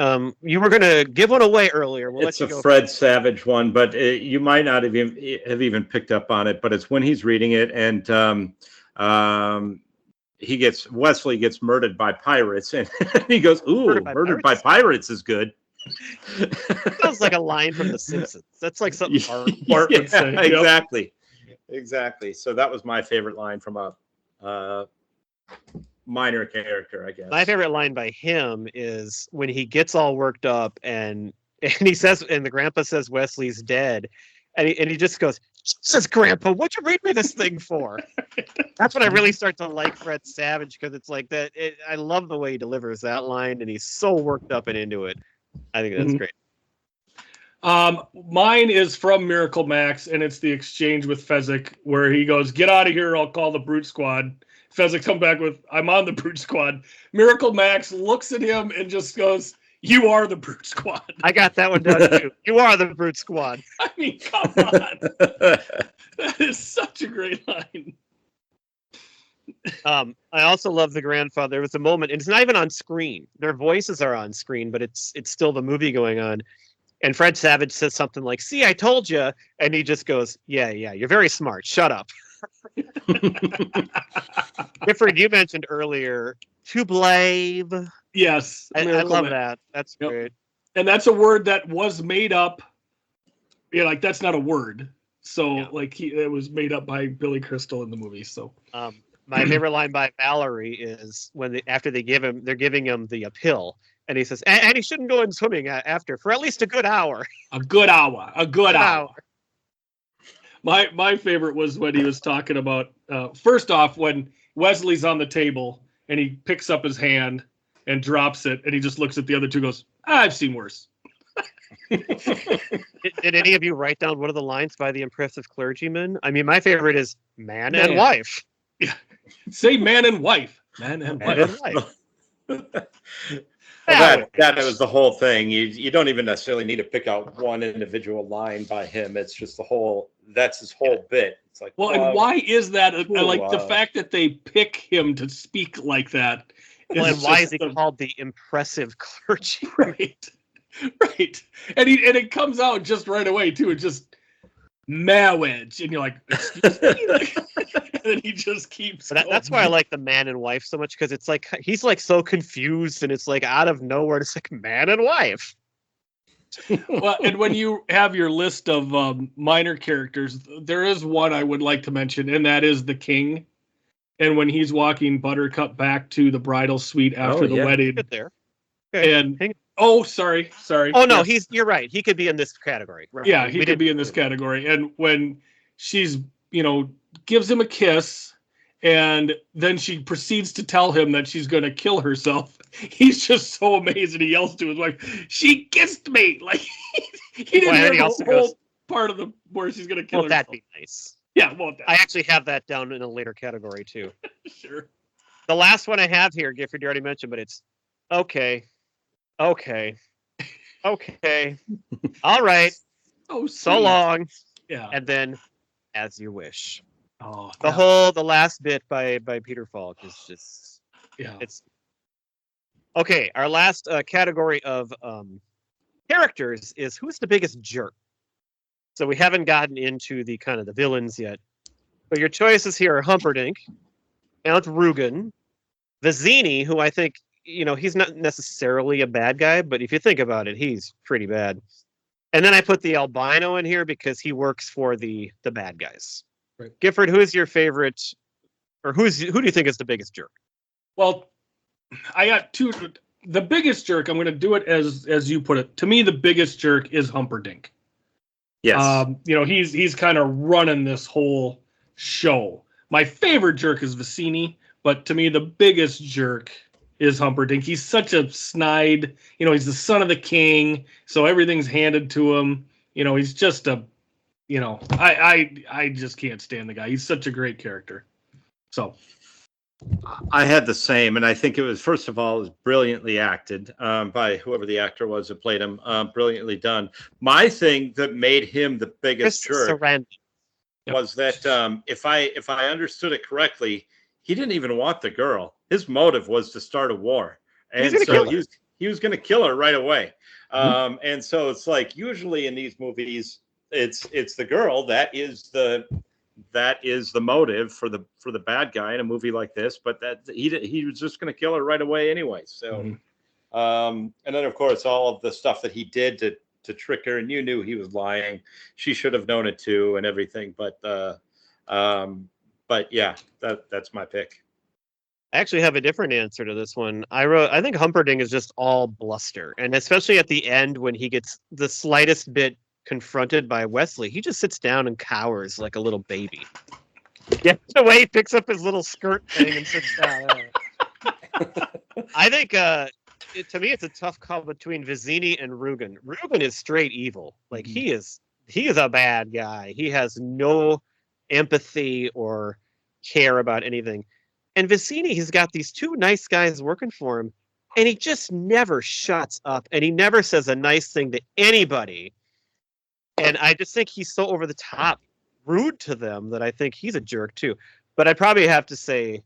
you were going to give one away earlier. It's a Fred Savage one, but you might not have even picked up on it. But it's when he's reading it, and Wesley gets murdered by pirates, and he goes, "Ooh, murdered by pirates is good." Sounds like a line from The Simpsons. That's like something Bart would say. Exactly. So that was my favorite line from a minor character, I guess. My favorite line by him is when he gets all worked up and he says, and the grandpa says Wesley's dead, and he just goes, "Jesus, Grandpa, what'd you read me this thing for?" That's when I really start to like Fred Savage, because it's like that. I love the way he delivers that line, and he's so worked up and into it. I think that's great. Mine is from Miracle Max, and it's the exchange with Fezzik where he goes, "Get out of here, I'll call the Brute Squad." Fezzik come back with, "I'm on the Brute Squad." Miracle Max looks at him and just goes, "You are the Brute Squad." I got that one down too. You are the Brute Squad. I mean, come on. That is such a great line. I also love the grandfather. There was a moment, and it's not even on screen. Their voices are on screen, but it's still the movie going on. And Fred Savage says something like, "See, I told you," and he just goes, "Yeah, you're very smart. Shut up." Gifford, you mentioned earlier, "to blame." Yes, I love that. That's great. And that's a word that was made up. Like that's not a word. So it was made up by Billy Crystal in the movie. So My favorite line by Valerie is when after they're giving him the pill, and he says, and he shouldn't go in swimming after for at least a good hour. A good hour. My favorite was when he was talking about first off when Wesley's on the table and he picks up his hand and drops it, and he just looks at the other two and goes, I've seen worse. Did any of you write down one of the lines by the impressive clergyman? I mean, my favorite is man and wife. Yeah. Say man and wife. Man and wife. Well, that was the whole thing. You don't even necessarily need to pick out one individual line by him. It's just that's his whole bit. It's like, well, and why is that? Like the fact that they pick him to speak like that. Well, and why is he called the impressive clergy? Right. And it comes out just right away too. It just marriage, and you're like, excuse me. And then he just keeps. That's why I like the man and wife so much, because it's like he's like so confused, and it's like out of nowhere, it's like man and wife. Well, and when you have your list of minor characters, there is one I would like to mention, and that is the king. And when he's walking Buttercup back to the bridal suite after the wedding, get there. Okay. And sorry. Oh no, you're right. He could be in this category. Right. Yeah, he could be in this category. And when she's, gives him a kiss, and then she proceeds to tell him that she's going to kill herself, he's just so amazed, and he yells to his wife, "She kissed me!" Like he didn't hear the whole part of where she's going to kill herself. That'd be nice. Yeah, won't that? I actually have that down in a later category too. Sure. The last one I have here, Gifford, you already mentioned, but it's okay. All right. Oh, so long. Yeah. And then, as you wish. Oh, the last bit by Peter Falk is just it's okay. Our last category of characters is who's the biggest jerk. So we haven't gotten into the kind of the villains yet, but your choices here are Humperdinck, Count Rugen, Vizzini, who I think he's not necessarily a bad guy, but if you think about it, he's pretty bad. And then I put the albino in here because he works for the bad guys. Right. Gifford, who is your favorite, or who do you think is the biggest jerk? Well, I got two. The biggest jerk, I'm going to do it as you put it. To me, the biggest jerk is Humperdinck. Yes. He's kind of running this whole show. My favorite jerk is Vizzini, but to me, the biggest jerk is Humperdinck. He's such a snide. He's the son of the king, so everything's handed to him. He's just a. I just can't stand the guy. He's such a great character. So. I had the same, and I think it was, first of all, it was brilliantly acted by whoever the actor was that played him. Brilliantly done. My thing that made him the biggest jerk was that if I understood it correctly, he didn't even want the girl. His motive was to start a war, and so he was going to kill her right away. Mm-hmm. And so it's like usually in these movies, it's the girl that is the motive for the bad guy in a movie like this, but that he was just going to kill her right away anyway. So, and then of course all of the stuff that he did to trick her, and you knew he was lying. She should have known it too, and everything. But yeah, that's my pick. I actually have a different answer to this one. I think Humperdinck is just all bluster, and especially at the end when he gets the slightest bit confronted by Wesley, he just sits down and cowers like a little baby. Gets away, picks up his little skirt thing, and sits down. I think, to me, it's a tough call between Vizzini and Rugen. Rugen is straight evil. Like he is a bad guy. He has no empathy or care about anything. And Vizzini, he's got these two nice guys working for him, and he just never shuts up, and he never says a nice thing to anybody. And I just think he's so over the top rude to them that I think he's a jerk too. But I'd probably have to say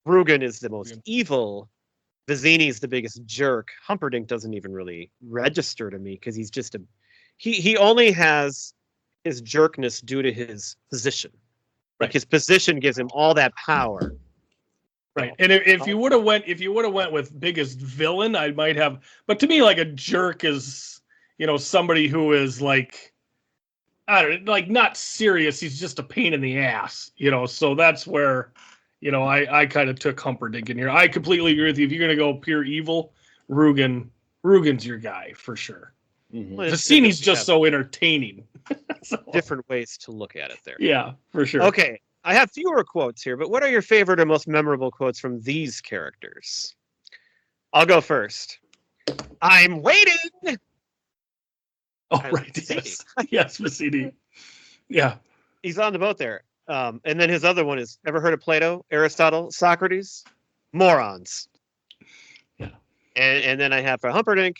Rugen is the most evil. Vizzini's the biggest jerk. Humperdinck doesn't even really register to me because he's just he only has his jerkness due to his position. Like his position gives him all that power. Right. And if you would have went with biggest villain, I might have. But to me, like a jerk is, somebody who is like, I don't know, like not serious. He's just a pain in the ass, So that's where, I kind of took Humperdinck in here. I completely agree with you. If you're going to go pure evil, Rugen's your guy for sure. Mhm. Well, it's Vizzini's good to just have so entertaining. So, different ways to look at it there. yeah, for sure. Okay, I have fewer quotes here, but what are your favorite or most memorable quotes from these characters? I'll go first. I'm waiting. Oh, I right. like Yes. Yes, Vizzini. Yeah. He's on the boat there. And then his other one is, ever heard of Plato, Aristotle, Socrates? Morons. Yeah. And then I have for Humperdinck,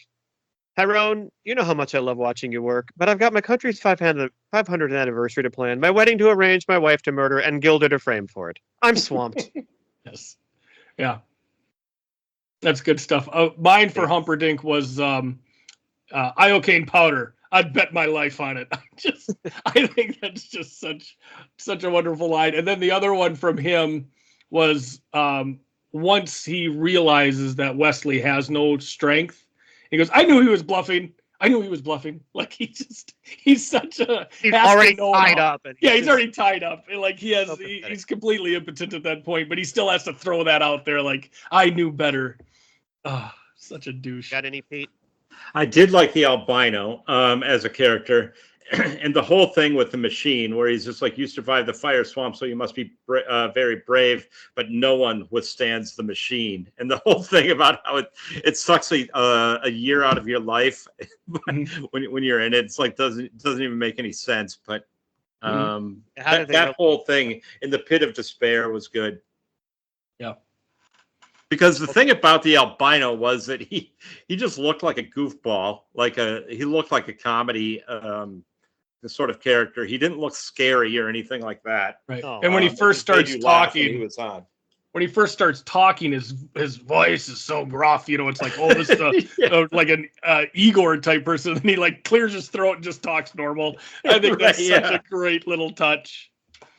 Tyrone, you know how much I love watching you work, but I've got my country's 500th anniversary to plan, my wedding to arrange, my wife to murder, and Gilda to frame for it. I'm swamped. Yes. Yeah. That's good stuff. Mine for Humperdinck was iocane powder. I'd bet my life on it. I think that's just such a wonderful line. And then the other one from him was once he realizes that Wesley has no strength, he goes, I knew he was bluffing. Like he's such a He's already tied up. And he's already tied up. And like he's completely impotent at that point, but he still has to throw that out there. Like, I knew better. Such a douche. Got any, Pete? I did like the albino as a character, and the whole thing with the machine, where he's just like, you survived the fire swamp, so you must be very brave, but no one withstands the machine. And the whole thing about how it sucks a year out of your life when you're in it. It's like doesn't even make any sense. But that whole thing in the pit of despair was good. Yeah. Because the thing about the albino was that he just looked like a goofball, he looked like a comedy the sort of character. He didn't look scary or anything like that. Right. And when he first starts talking, he was on. When he first starts talking, his voice is so gruff. It's like, oh, this is like an Igor type person. And he like clears his throat and just talks normal. I think that's such a great little touch.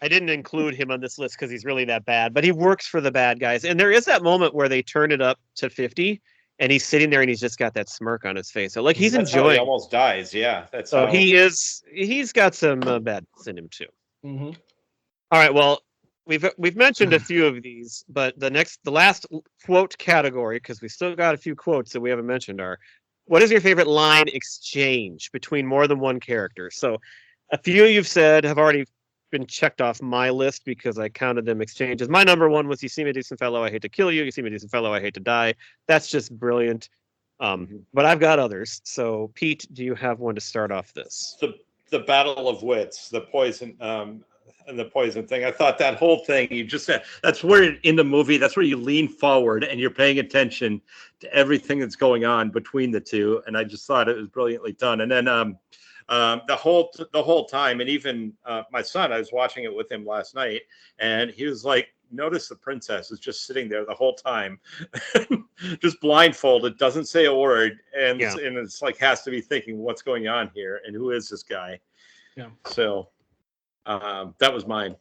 I didn't include him on this list because he's really that bad, but he works for the bad guys. And there is that moment where they turn it up to 50 and he's sitting there and he's just got that smirk on his face. So like he's enjoying. How he almost dies. Yeah. He's got some badness in him too. Mm-hmm. All right. Well, we've mentioned a few of these, but the last quote category, because we still got a few quotes that we haven't mentioned, are what is your favorite line exchange between more than one character? So a few you've said have already been checked off my list because I counted them exchanges. My number one was, you see me, decent fellow, I hate to kill you. You see me, decent fellow, I hate to die. That's just brilliant. But I've got others. So Pete, do you have one to start off this? The battle of wits, the poison and the poison thing. I thought that whole thing, you just said, that's where in the movie, that's where you lean forward and you're paying attention to everything that's going on between the two. And I just thought it was brilliantly done. And then the whole time, and even my son, I was watching it with him last night, and he was like, notice the princess is just sitting there the whole time, just blindfolded, doesn't say a word, and it's like has to be thinking, what's going on here, and who is this guy? Yeah. So that was mine.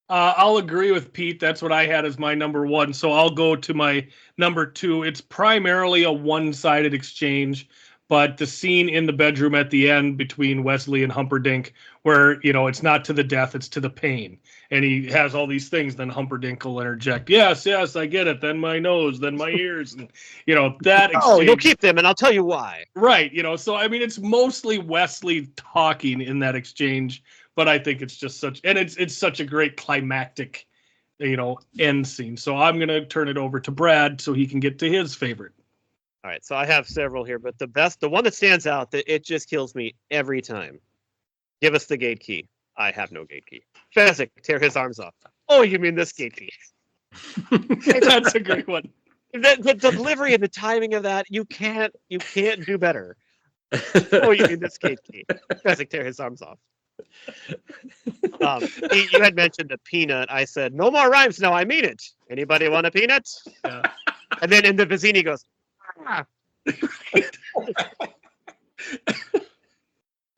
I'll agree with Pete. That's what I had as my number one. So I'll go to my number two. It's primarily a one-sided exchange. But the scene in the bedroom at the end between Wesley and Humperdinck, where, it's not to the death, it's to the pain. And he has all these things, then Humperdinck will interject, yes, I get it, then my nose, then my ears. And, that exchange. Oh, you'll keep them, and I'll tell you why. Right, so, I mean, it's mostly Wesley talking in that exchange, but I think it's just it's such a great climactic, end scene. So I'm going to turn it over to Brad so he can get to his favorite. All right, so I have several here, but the one that stands out, that it just kills me every time. Give us the gate key. I have no gate key. Fezzik, tear his arms off. Oh, you mean this gate key? That's a great one. The delivery and the timing of that, you can't do better. Oh, you mean this gate key? Fezzik, tear his arms off. You had mentioned a peanut. I said, no more rhymes. No, I mean it. Anybody want a peanut? Yeah. And then in the Vizzini goes,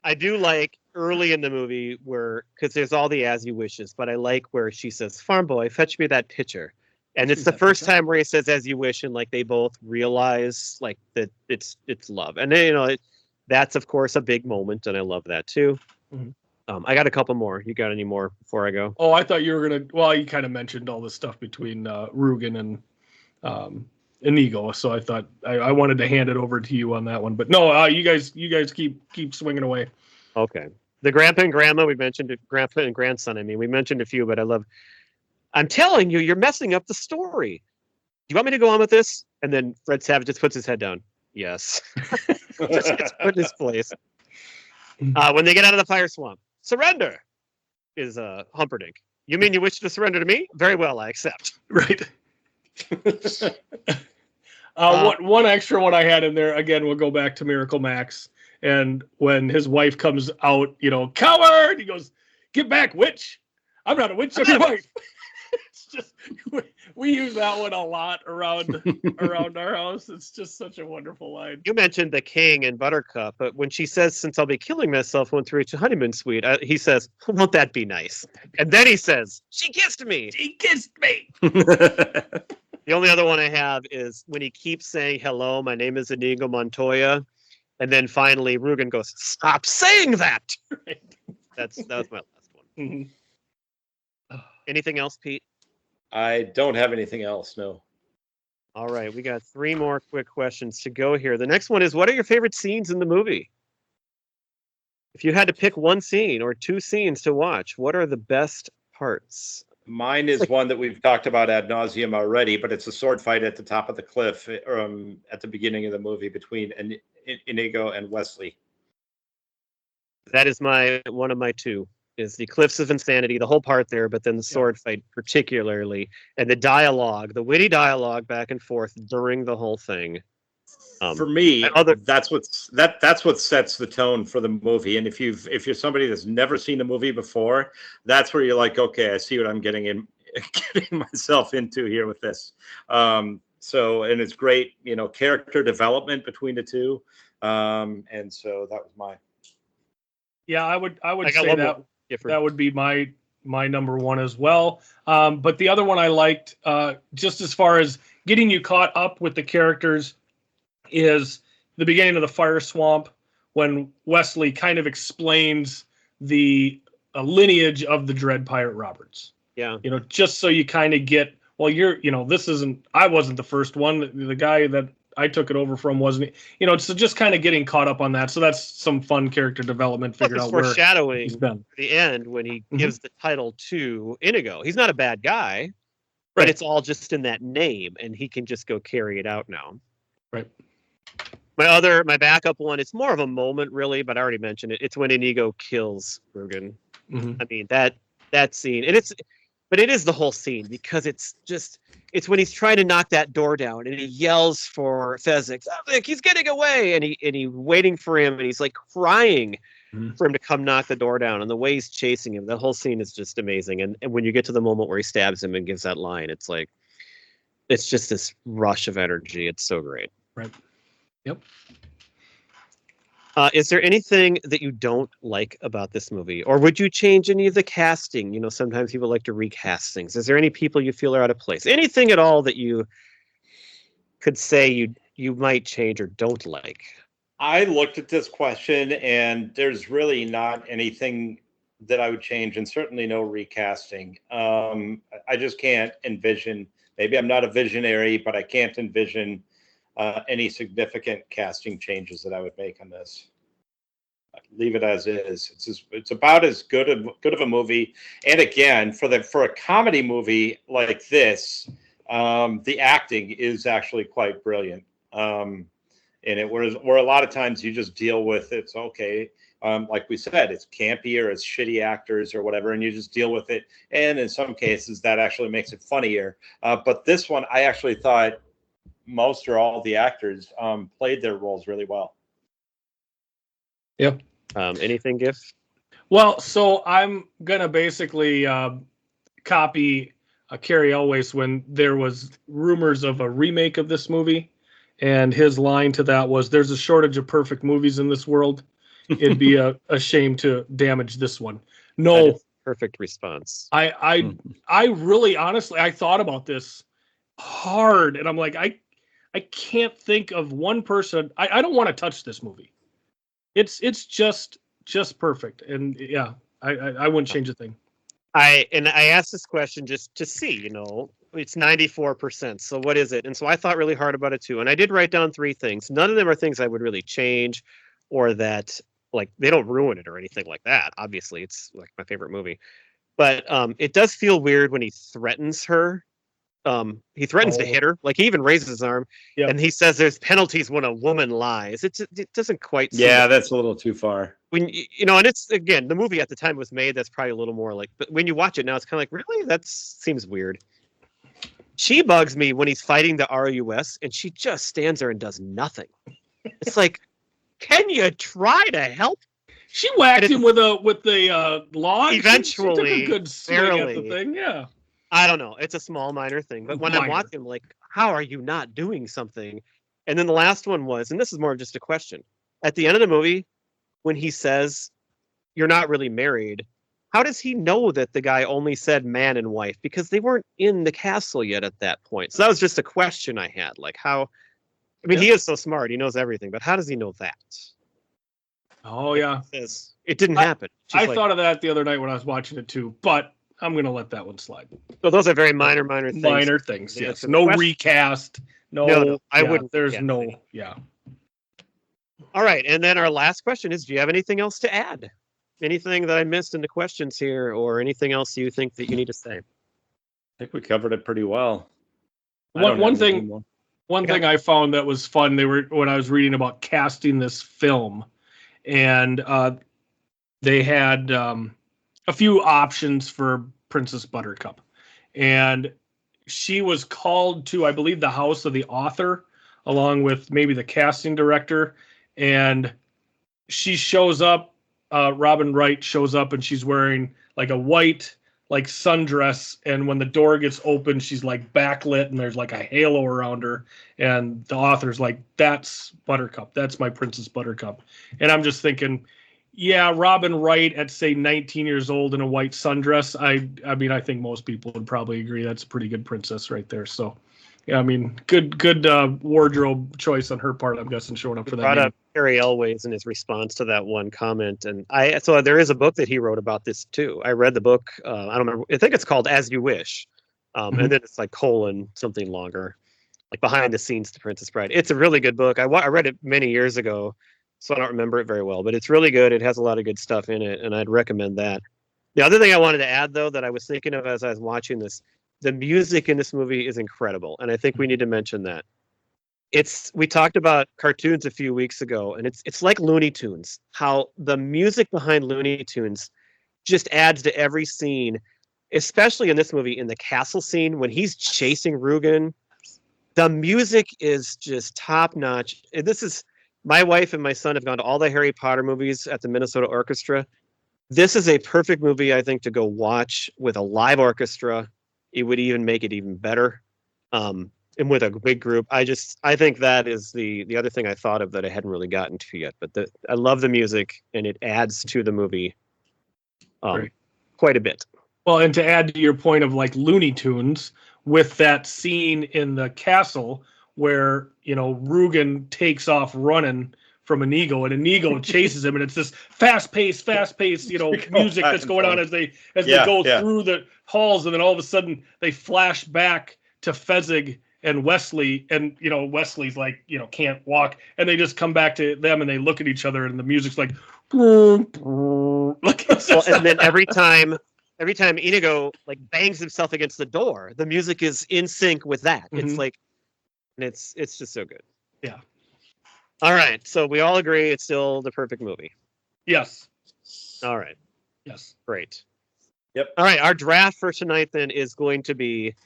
I do like early in the movie because there's all the as you wishes, but I like where she says, farm boy, fetch me that pitcher. And it's the first time where he says as you wish, and like they both realize like that it's love. And then, that's of course a big moment, and I love that too. Mm-hmm. I got a couple more. You got any more before I go? Oh, I thought you were gonna. Well, you kind of mentioned all this stuff between Rugen and Inigo, so I thought I wanted to hand it over to you on that one. But no, you guys keep swinging away. Okay. The grandpa and grandma, we mentioned it, grandpa and grandson. I mean, we mentioned a few, but I'm telling you, you're messing up the story. Do you want me to go on with this? And then Fred Savage just puts his head down. Yes. Just gets put in his place. When they get out of the fire swamp, surrender is Humperdinck. You mean you wish to surrender to me? Very well, I accept. Right. One extra one I had in there, again, we'll go back to Miracle Max. And when his wife comes out, coward, he goes, "Get back, witch. I'm not a witch, I'm your wife." It's just, we use that one a lot around our house. It's just such a wonderful line. You mentioned the king and Buttercup, but when she says, "Since I'll be killing myself once we reach a honeymoon suite," he says, "Won't that be nice?" And then he says, "She kissed me. She kissed me." The only other one I have is when he keeps saying, "Hello, my name is Inigo Montoya." And then finally, Rugen goes, "Stop saying that." Right. That was my last one. Mm-hmm. Anything else, Pete? I don't have anything else. No. All right, we got 3 more quick questions to go here. The next one is, what are your favorite scenes in the movie? If you had to pick one scene or 2 scenes to watch, what are the best parts? Mine is one that we've talked about ad nauseum already, but it's a sword fight at the top of the cliff at the beginning of the movie between Inigo and Wesley. That is one of my 2. Is the Cliffs of Insanity, the whole part there, but then the sword fight particularly, and the dialogue, the witty dialogue back and forth during the whole thing. For me, that's what sets the tone for the movie. And if you're somebody that's never seen the movie before, that's where you're like, okay, I see what I'm getting myself into here with this. So, and it's great, character development between the two. And so that was mine. Yeah, I would say that would be my number 1 as well. But the other one I liked, just as far as getting you caught up with the characters, is the beginning of the fire swamp when Wesley kind of explains the lineage of the Dread Pirate Roberts. Yeah. Just so you kind of get, well, I wasn't the first one. The guy that I took it over from wasn't, so just kind of getting caught up on that. So that's some fun character development, figured out where foreshadowing he's been. The end when he gives the title to Inigo. He's not a bad guy, but it's all just in that name, and he can just go carry it out now. Right. My backup one, it's more of a moment really, but I already mentioned it. It's when Inigo kills Rugen. Mm-hmm. I mean, that scene, and it is the whole scene, because it's when he's trying to knock that door down and he yells for Fezzik, he's getting away, and he's waiting for him, and he's like crying for him to come knock the door down, and the way he's chasing him, that whole scene is just amazing. And when you get to the moment where he stabs him and gives that line, it's like, it's just this rush of energy. It's so great. Right. Yep. Is there anything that you don't like about this movie, or would you change any of the casting? Sometimes people like to recast things. Is there any people you feel are out of place? Anything at all that you could say you might change or don't like? I looked at this question, and there's really not anything that I would change, and certainly no recasting. I just can't envision. Maybe I'm not a visionary, but I can't envision any significant casting changes that I would make on this. Leave it as is. It's about as good of a movie. And again, for a comedy movie like this, the acting is actually quite brilliant. And where a lot of times you just deal with it's okay. Like we said, it's campy or it's shitty actors or whatever, and you just deal with it. And in some cases, that actually makes it funnier. But this one, I actually thought most or all the actors played their roles really well. Yep. Anything, Giff? Well, so I'm gonna basically copy Cary Elwes when there was rumors of a remake of this movie, and his line to that was, "There's a shortage of perfect movies in this world. It'd be a shame to damage this one." No, perfect response. I really honestly I thought about this hard, and I'm like, I can't think of one person. I don't want to touch this movie. It's just perfect, and yeah, I wouldn't change a thing. I asked this question just to see, it's 94%. So what is it? And so I thought really hard about it too. And I did write down 3 things. None of them are things I would really change or that like they don't ruin it or anything like that. Obviously, it's like my favorite movie. But it does feel weird when he threatens her. He threatens to hit her. Like he even raises his arm, and he says there's penalties when a woman lies. It doesn't quite. Yeah, that's a little too far. When and it's again the movie at the time was made. That's probably a little more like. But when you watch it now, it's kind of like really that seems weird. She bugs me when he's fighting the RUS, and she just stands there and does nothing. It's like, can you try to help? She whacked him with the log. Eventually, she took a good swing at the thing. Yeah. I don't know. It's a small minor thing, but when I'm watching, I'm like, how are you not doing something? And then the last one was, and this is more of just a question. At the end of the movie, when he says, "You're not really married," how does he know that the guy only said man and wife? Because they weren't in the castle yet at that point. So that was just a question I had. Like how, I mean, he is so smart. He knows everything, but how does he know that? Oh, yeah. It didn't happen. I thought of that the other night when I was watching it too, but I'm going to let that one slide. So those are very minor things. Minor things, yes. No recast. No, I wouldn't. There's no, yeah. All right. And then our last question is, do you have anything else to add? Anything that I missed in the questions here or anything else you think that you need to say? I think we covered it pretty well. One thing I found that was fun, when I was reading about casting this film, and they had a few options for Princess Buttercup. And she was called to, I believe, the house of the author, along with maybe the casting director. And she shows up, Robin Wright shows up, and she's wearing like a white like sundress. And when the door gets open, she's like backlit and there's like a halo around her. And the author's like, that's Buttercup. That's my Princess Buttercup. And I'm just thinking, yeah, Robin Wright at say 19 years old in a white sundress. I mean, I think most people would probably agree that's a pretty good princess right there. So, yeah, I mean, good wardrobe choice on her part. I'm guessing showing up for that. Brought up Cary Elwes in his response to that one comment, and so there is a book that he wrote about this too. I read the book. I don't remember. I think it's called As You Wish, and then it's like something longer, like behind the scenes to Princess Bride. It's a really good book. I read it many years ago. So I don't remember it very well, but it's really good. It has a lot of good stuff in it, and I'd recommend that. The other thing I wanted to add, though, that I was thinking of as I was watching this, the music in this movie is incredible, and I think we need to mention that. We talked about cartoons a few weeks ago, and it's like Looney Tunes, how the music behind Looney Tunes just adds to every scene, especially in this movie, in the castle scene, when he's chasing Rugen. The music is just top-notch. My wife and my son have gone to all the Harry Potter movies at the Minnesota Orchestra. This is a perfect movie, I think, to go watch with a live orchestra. It would even make it even better. And with a big group. I think that is the other thing I thought of that I hadn't really gotten to yet. But I love the music, and it adds to the movie quite a bit. Well, and to add to your point of like Looney Tunes, with that scene in the castle where, Rugen takes off running from Inigo, and Inigo chases him, and it's this fast-paced, music that's going on as they go through the halls, and then all of a sudden they flash back to Fezzik and Wesley, and Wesley's like, can't walk, and they just come back to them, and they look at each other, and the music's like, and then every time Inigo like bangs himself against the door, the music is in sync with that. Mm-hmm. It's like. And it's just so good. Yeah. All right. So we all agree it's still the perfect movie. Yes. All right. Yes. Great. Yep. All right. Our draft for tonight then is going to be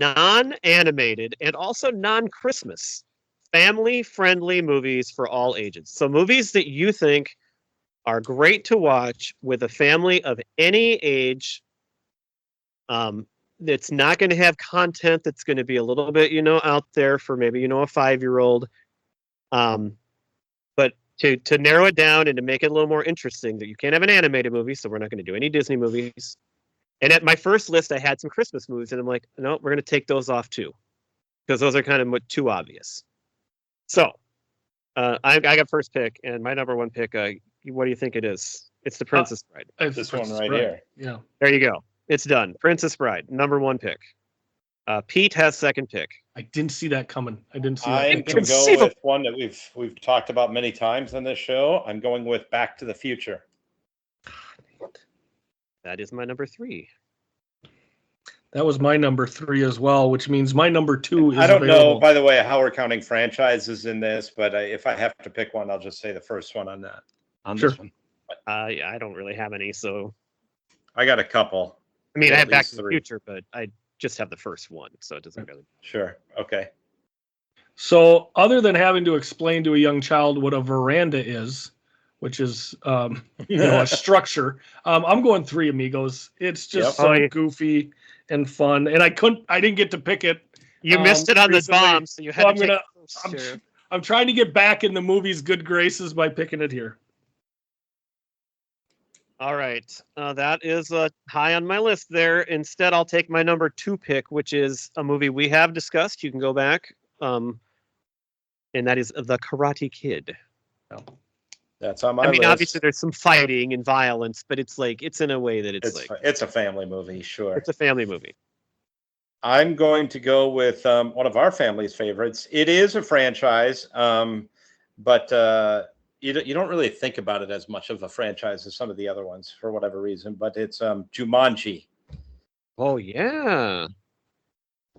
non-animated and also non-Christmas family-friendly movies for all ages. So movies that you think are great to watch with a family of any age. It's not going to have content that's going to be a little bit, out there for maybe, a 5-year-old. But to narrow it down and to make it a little more interesting, that you can't have an animated movie, so we're not going to do any Disney movies. And at my first list, I had some Christmas movies, and I'm like, no, we're going to take those off too, because those are kind of too obvious. So I got first pick, and my number one pick, what do you think it is? It's The Princess Bride. It's This Princess one right Bride. here. Yeah. There you go. It's done. Princess Bride, number 1 pick. Pete has second pick. I didn't see that coming. I didn't see that I'm coming. going to go Inconceivable. with one that we've talked about many times on this show. I'm going with Back to the Future. That is my number 3. That was my number 3 as well, which means my number 2 is I don't available. know, by the way, how we're counting franchises in this, but if I have to pick one, I'll just say the first one on that. On Sure. this one, I don't really have any, so I got a couple. I mean, I At have Back least to the 3. Future, but I just have the first one, so it doesn't really. Sure. Okay. So, other than having to explain to a young child what a veranda is, which is a structure, I'm going 3 Amigos. It's just Yep. so Oh, yeah. goofy and fun, and I didn't get to pick it. You missed it on recently, the bomb, so you had so to take it. I'm trying to get back in the movie's good graces by picking it here. All right, that is high on my list there. Instead, I'll take my number 2 pick, which is a movie we have discussed. You can go back, and that is The Karate Kid. That's on my I mean, list. obviously, there's some fighting and violence, but it's in a way that It's a family movie, sure. it's a family movie. I'm going to go with one of our family's favorites. It is a franchise, but you don't really think about it as much of a franchise as some of the other ones for whatever reason. But it's Jumanji. Oh yeah.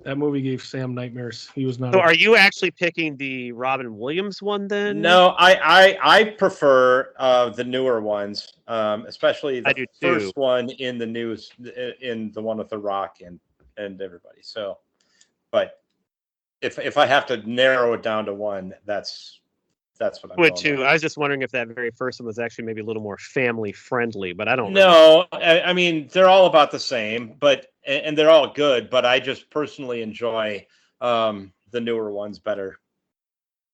That movie gave Sam nightmares. He was not. So, are you actually picking the Robin Williams one then? No, I prefer the newer ones, especially I the do too. first one in the news, in the one with The Rock and everybody. So, but if I have to narrow it down to one, that's what I'm Would going too. with. I was just wondering if that very first one was actually maybe a little more family friendly, but I don't. No, I mean they're all about the same, and they're all good. But I just personally enjoy the newer ones better.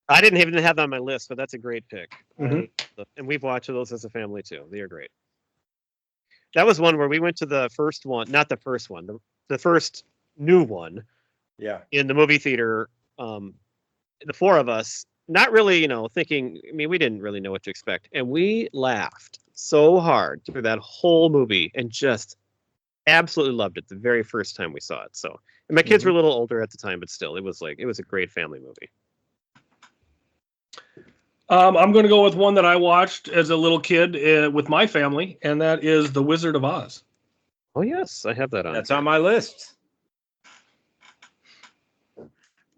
I didn't even have that on my list, but that's a great pick. Mhm. And we've watched those as a family too. They are great. That was one where we went to the first one, not the first one, the first new one Yeah, in the movie theater. The 4 of us, not really, thinking. I mean, we didn't really know what to expect, and we laughed so hard through that whole movie, and just absolutely loved it the very first time we saw it. So, and my kids were a little older at the time, but still, it was a great family movie. I'm going to go with one that I watched as a little kid with my family, and that is The Wizard of Oz. Oh yes, I have that on. that's on my list.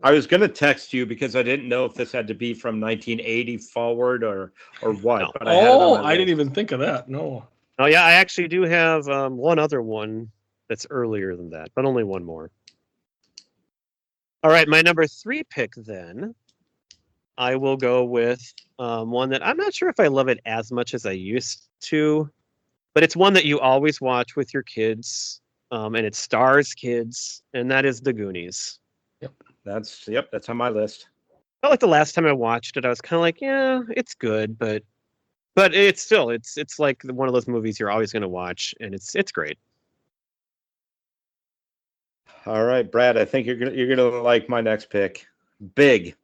I was going to text you because I didn't know if this had to be from 1980 forward or what. No. But I had it on my I didn't list. even think of that. No. Oh yeah, I actually do have one other one that's earlier than that, but only one more. All right, my number 3 pick then. I will go with one that I'm not sure if I love it as much as I used to, but it's one that you always watch with your kids, and it stars kids, and that is The Goonies. That's on my list. Felt like the last time I watched it, I was kind of like, yeah, it's good, but it's still it's like one of those movies you're always going to watch, and it's great. All right, Brad. I think you're gonna like my next pick. Big.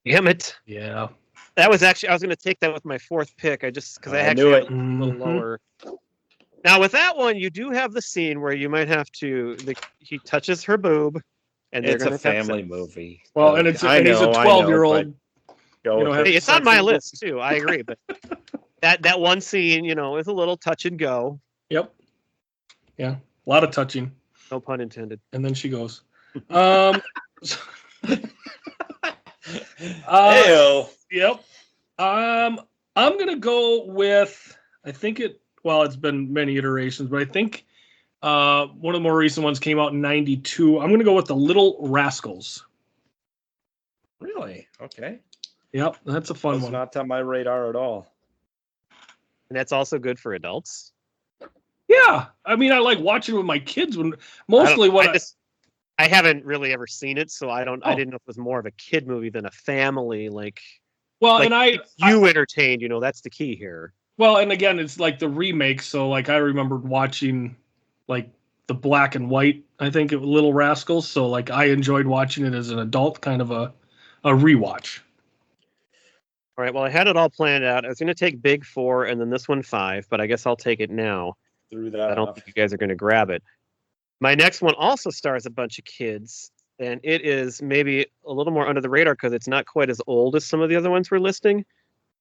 Damn it! Yeah. That was actually I was going to take that with my 4th pick. Because I I actually knew have it. a little Mhm. lower. Now with that one, you do have the scene where you might have to. He touches her boob, and they're It's going a to have family sex. movie. Well, and he's a I know, 12-year-old. Go you know, with have it. Hey, it's on sex my and- list too. I agree, but that one scene, is a little touch and go. Yep. Yeah. A lot of touching. No pun intended. And then she goes. Ew. Yep. I'm gonna go with it's been many iterations, but I think one of the more recent ones came out in '92. I'm gonna go with The Little Rascals. Really? Okay. Yep, that's a fun That's one. not on my radar at all. And that's also good for adults. Yeah, I mean, I like watching with my kids when mostly I haven't really ever seen it, so I Oh. didn't know if it was more of a kid movie than a family and you entertained, that's the key here. well, and again, it's like the remake. So like I remembered watching like the black and white. I think it was Little Rascals. So like I enjoyed watching it as an adult, kind of a rewatch. All right. Well, I had it all planned out. I was going to take Big 4 and then this one 5, but I guess I'll take it now. Threw that I don't off. think you guys are going to grab it. My next one also stars a bunch of kids, and it is maybe a little more under the radar because it's not quite as old as some of the other ones we're listing.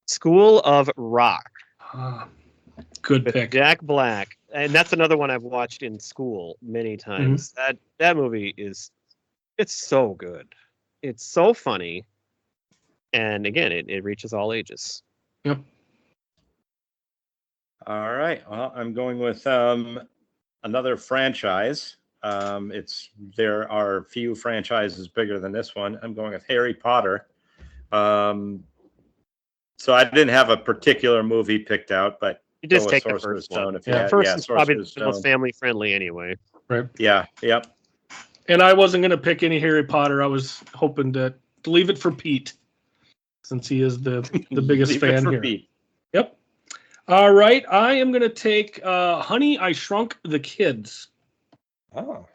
School of Rock Good with pick. Jack Black, and that's another one I've watched in school many times. That movie it's so good. It's so funny. And again, it reaches all ages. Yep. All right. Well, I'm going with another franchise. There are few franchises bigger than this one. I'm going with Harry Potter. So I didn't have a particular movie picked out, but You just go with take the Sorcerer's first one. Stone. If Yeah, you First had, is probably Sorcerer's the most Stone. family friendly anyway. Right. Yeah. Yep. And I wasn't going to pick any Harry Potter. I was hoping to leave it for Pete, since he is the biggest Leave it fan for here. Pete. Yep. All right. I am going to take Honey, I Shrunk the Kids. Oh.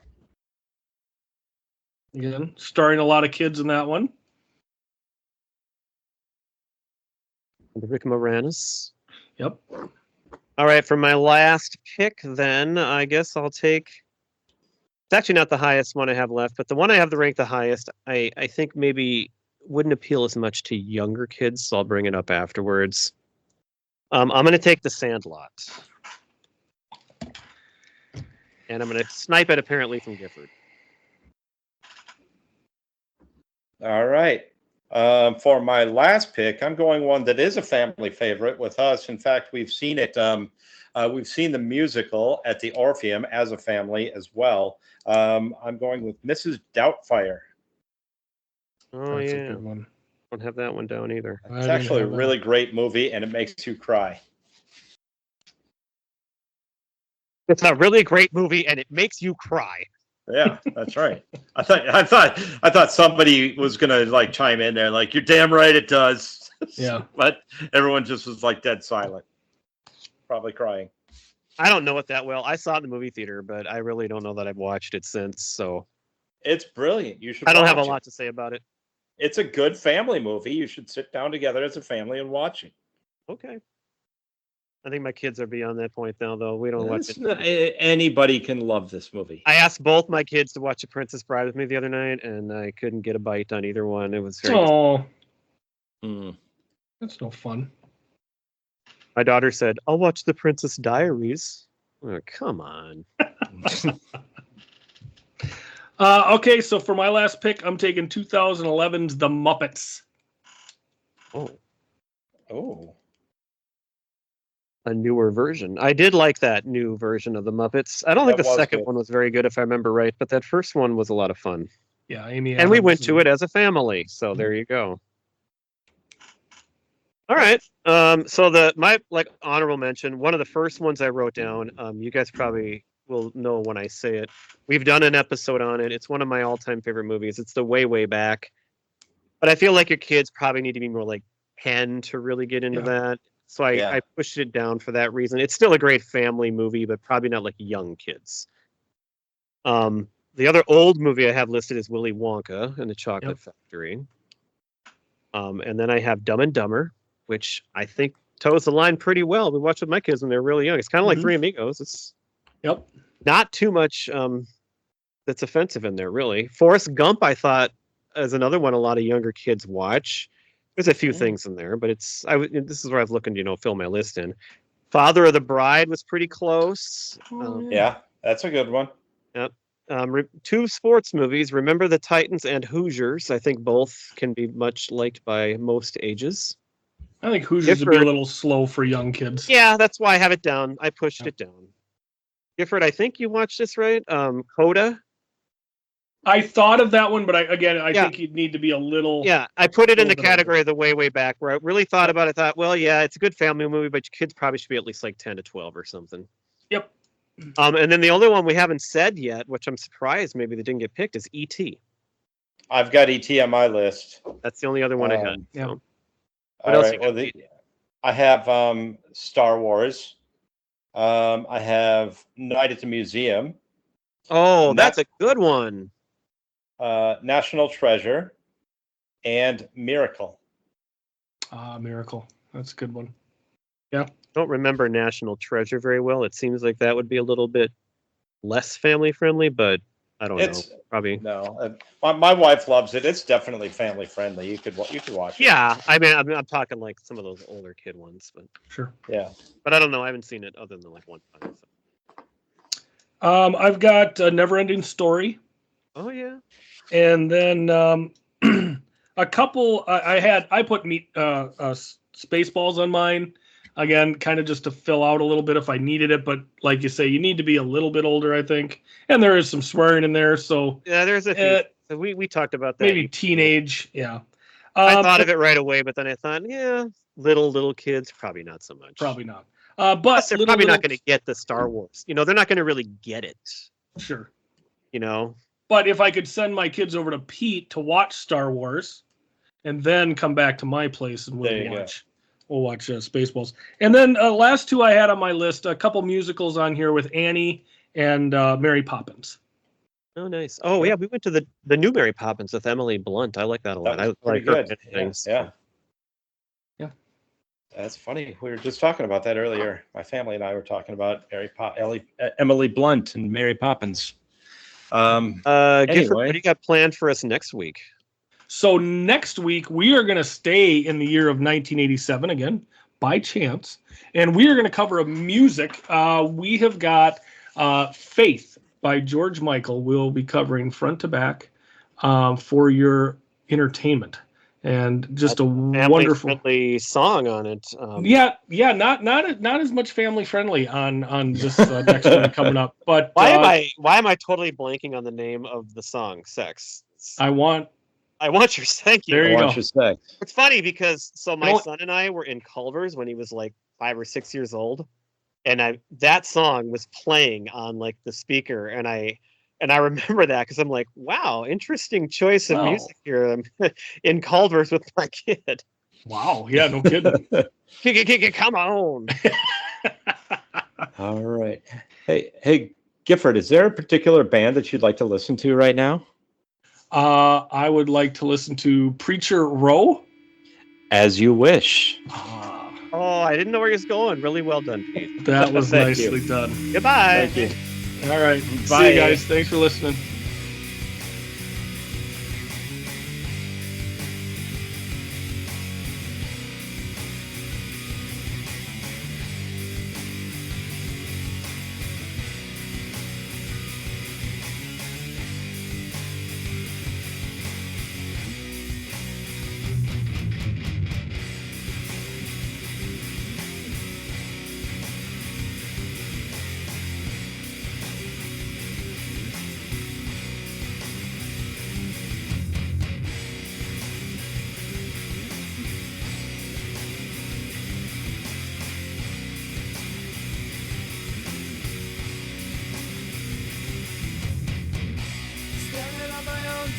Again, starring a lot of kids in that one. Rick Moranis. Yep. All right, for my last pick, then I guess I'll take. It's actually not the highest one I have left, but the one I have to rank the highest, I think maybe wouldn't appeal as much to younger kids, so I'll bring it up afterwards. I'm going to take The Sandlot, and I'm going to snipe it apparently from Gifford. All right. For my last pick, I'm going one that is a family favorite with us. In fact, we've seen it. We've seen the musical at the Orpheum as a family as well. I'm going with Mrs. Doubtfire. Oh That's a yeah, good one. don't have that one down either. I It's didn't actually a have that. really great movie, and it makes you cry. It's a really great movie, and it makes you cry. Yeah, that's right. I thought somebody was gonna like chime in there, like, you're damn right it does. Yeah. But everyone just was like dead silent, probably crying. I don't know it that well. I saw it in the movie theater, but I really don't know that I've watched it since. So It's brilliant. You should. I don't have a watch it. lot to say about it. It's a good family movie. You should sit down together as a family and watch it. Okay. I think my kids are beyond that point now, though. We don't watch it. Anybody can love this movie. I asked both my kids to watch The Princess Bride with me the other night, and I couldn't get a bite on either one. It was very. Oh, Hmm. that's no fun. My daughter said, "I'll watch The Princess Diaries." Oh, come on. Okay, so for my last pick, I'm taking 2011's The Muppets. Oh, Oh, a newer version. I did like that new version of The Muppets. I don't think That the was second good. one was very good, if I remember right, but that first one was a lot of fun. Yeah, Amy. And we Adams went to it as a family, so there you go. All right. So my like honorable mention, one of the first ones I wrote down, you guys probably will know when I say it. We've done an episode on it. It's one of my all-time favorite movies. It's the way back. But I feel like your kids probably need to be more like 10 to really get into that. So I pushed it down for that reason. It's still a great family movie, but probably not like young kids. The other old movie I have listed is Willy Wonka and the Chocolate Factory. And then I have Dumb and Dumber, which I think toes the line pretty well. We watched with my kids when they were really young. It's kind of like Three Amigos. It's not too much that's offensive in there, really. Forrest Gump, I thought, is another one a lot of younger kids watch. There's a few things in there, but this is where I was looking to, fill my list in. Father of the Bride was pretty close. yeah, that's a good one. Yep. Two sports movies, Remember the Titans and Hoosiers. I think both can be much liked by most ages. I think Hoosiers would be a little slow for young kids. Yeah, that's why I have it down. I pushed it down. Gifford, I think you watched this, right? Coda. I thought of that one, but I think you'd need to be a little. Yeah, I put it in the category of the way back, where I really thought about it. I thought, well, yeah, it's a good family movie, but your kids probably should be at least like 10 to 12 or something. Yep. And then the only one we haven't said yet, which I'm surprised maybe they didn't get picked, is E.T. I've got E.T. on my list. That's the only other one I had. Yeah. So. All right. Well, I have Star Wars. I have Night at the Museum. Oh, that's a good one. National Treasure, and Miracle. Miracle. That's a good one. Don't remember National Treasure very well. It seems like that would be a little bit less family friendly, but I don't know. Probably. No. My wife loves it. It's definitely family friendly. You could watch it. Yeah, I mean, I'm talking like some of those older kid ones, but Sure. Yeah. But I don't know. I haven't seen it other than like one time. So. I've got a Never-Ending Story. Oh yeah. And then a couple. I put Spaceballs on mine. Again, kind of just to fill out a little bit if I needed it, but like you say, you need to be a little bit older, I think. And there is some swearing in there, so yeah, there's a few. So we talked about that. Maybe teenage, yeah. I thought of it right away, but then I thought, yeah, little kids, probably not so much. Probably not. But they're probably not going to get the Star Wars. They're not going to really get it. Sure. But if I could send my kids over to Pete to watch Star Wars, and then come back to my place and we'll watch Spaceballs. And then last two I had on my list, a couple musicals on here with Annie and Mary Poppins. Oh, nice. Oh, yeah, we went to the new Mary Poppins with Emily Blunt. I like that a lot. That was pretty good. Yeah. That's funny. We were just talking about that earlier. My family and I were talking about Emily Blunt and Mary Poppins. Gifford, what do you got planned for us next week? So next week, we are going to stay in the year of 1987 again, by chance. And we are going to cover a music. We have got Faith by George Michael. We'll be covering front to back for your entertainment. And just a wonderful friendly song on it. Not as much family friendly on this next one coming up. But why am I totally blanking on the name of the song? Sex. I want your sex. There you go. It's funny because my son and I were in Culver's when he was like 5 or 6 years old, and that song was playing on like the speaker, and I remember that because I'm like, wow, interesting choice of music here. I'm in Culver's with my kid. Wow, yeah, no kidding. Come on. All right. Hey, Gifford, is there a particular band that you'd like to listen to right now? I would like to listen to Preacher Row. As you wish. Oh, I didn't know where he was going. Really well done, Pete. That was nicely done. Goodbye. Thank you. All right. Bye. See you guys. Thanks for listening.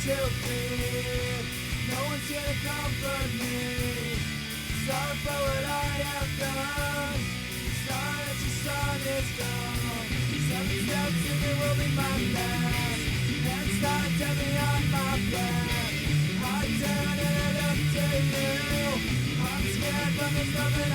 No one's here to comfort me. Sorry for what I have done. Sorry that your son is gone. 7 steps and it will be my last. And start to me on my path. I turn it up to you. I'm scared but there's nothing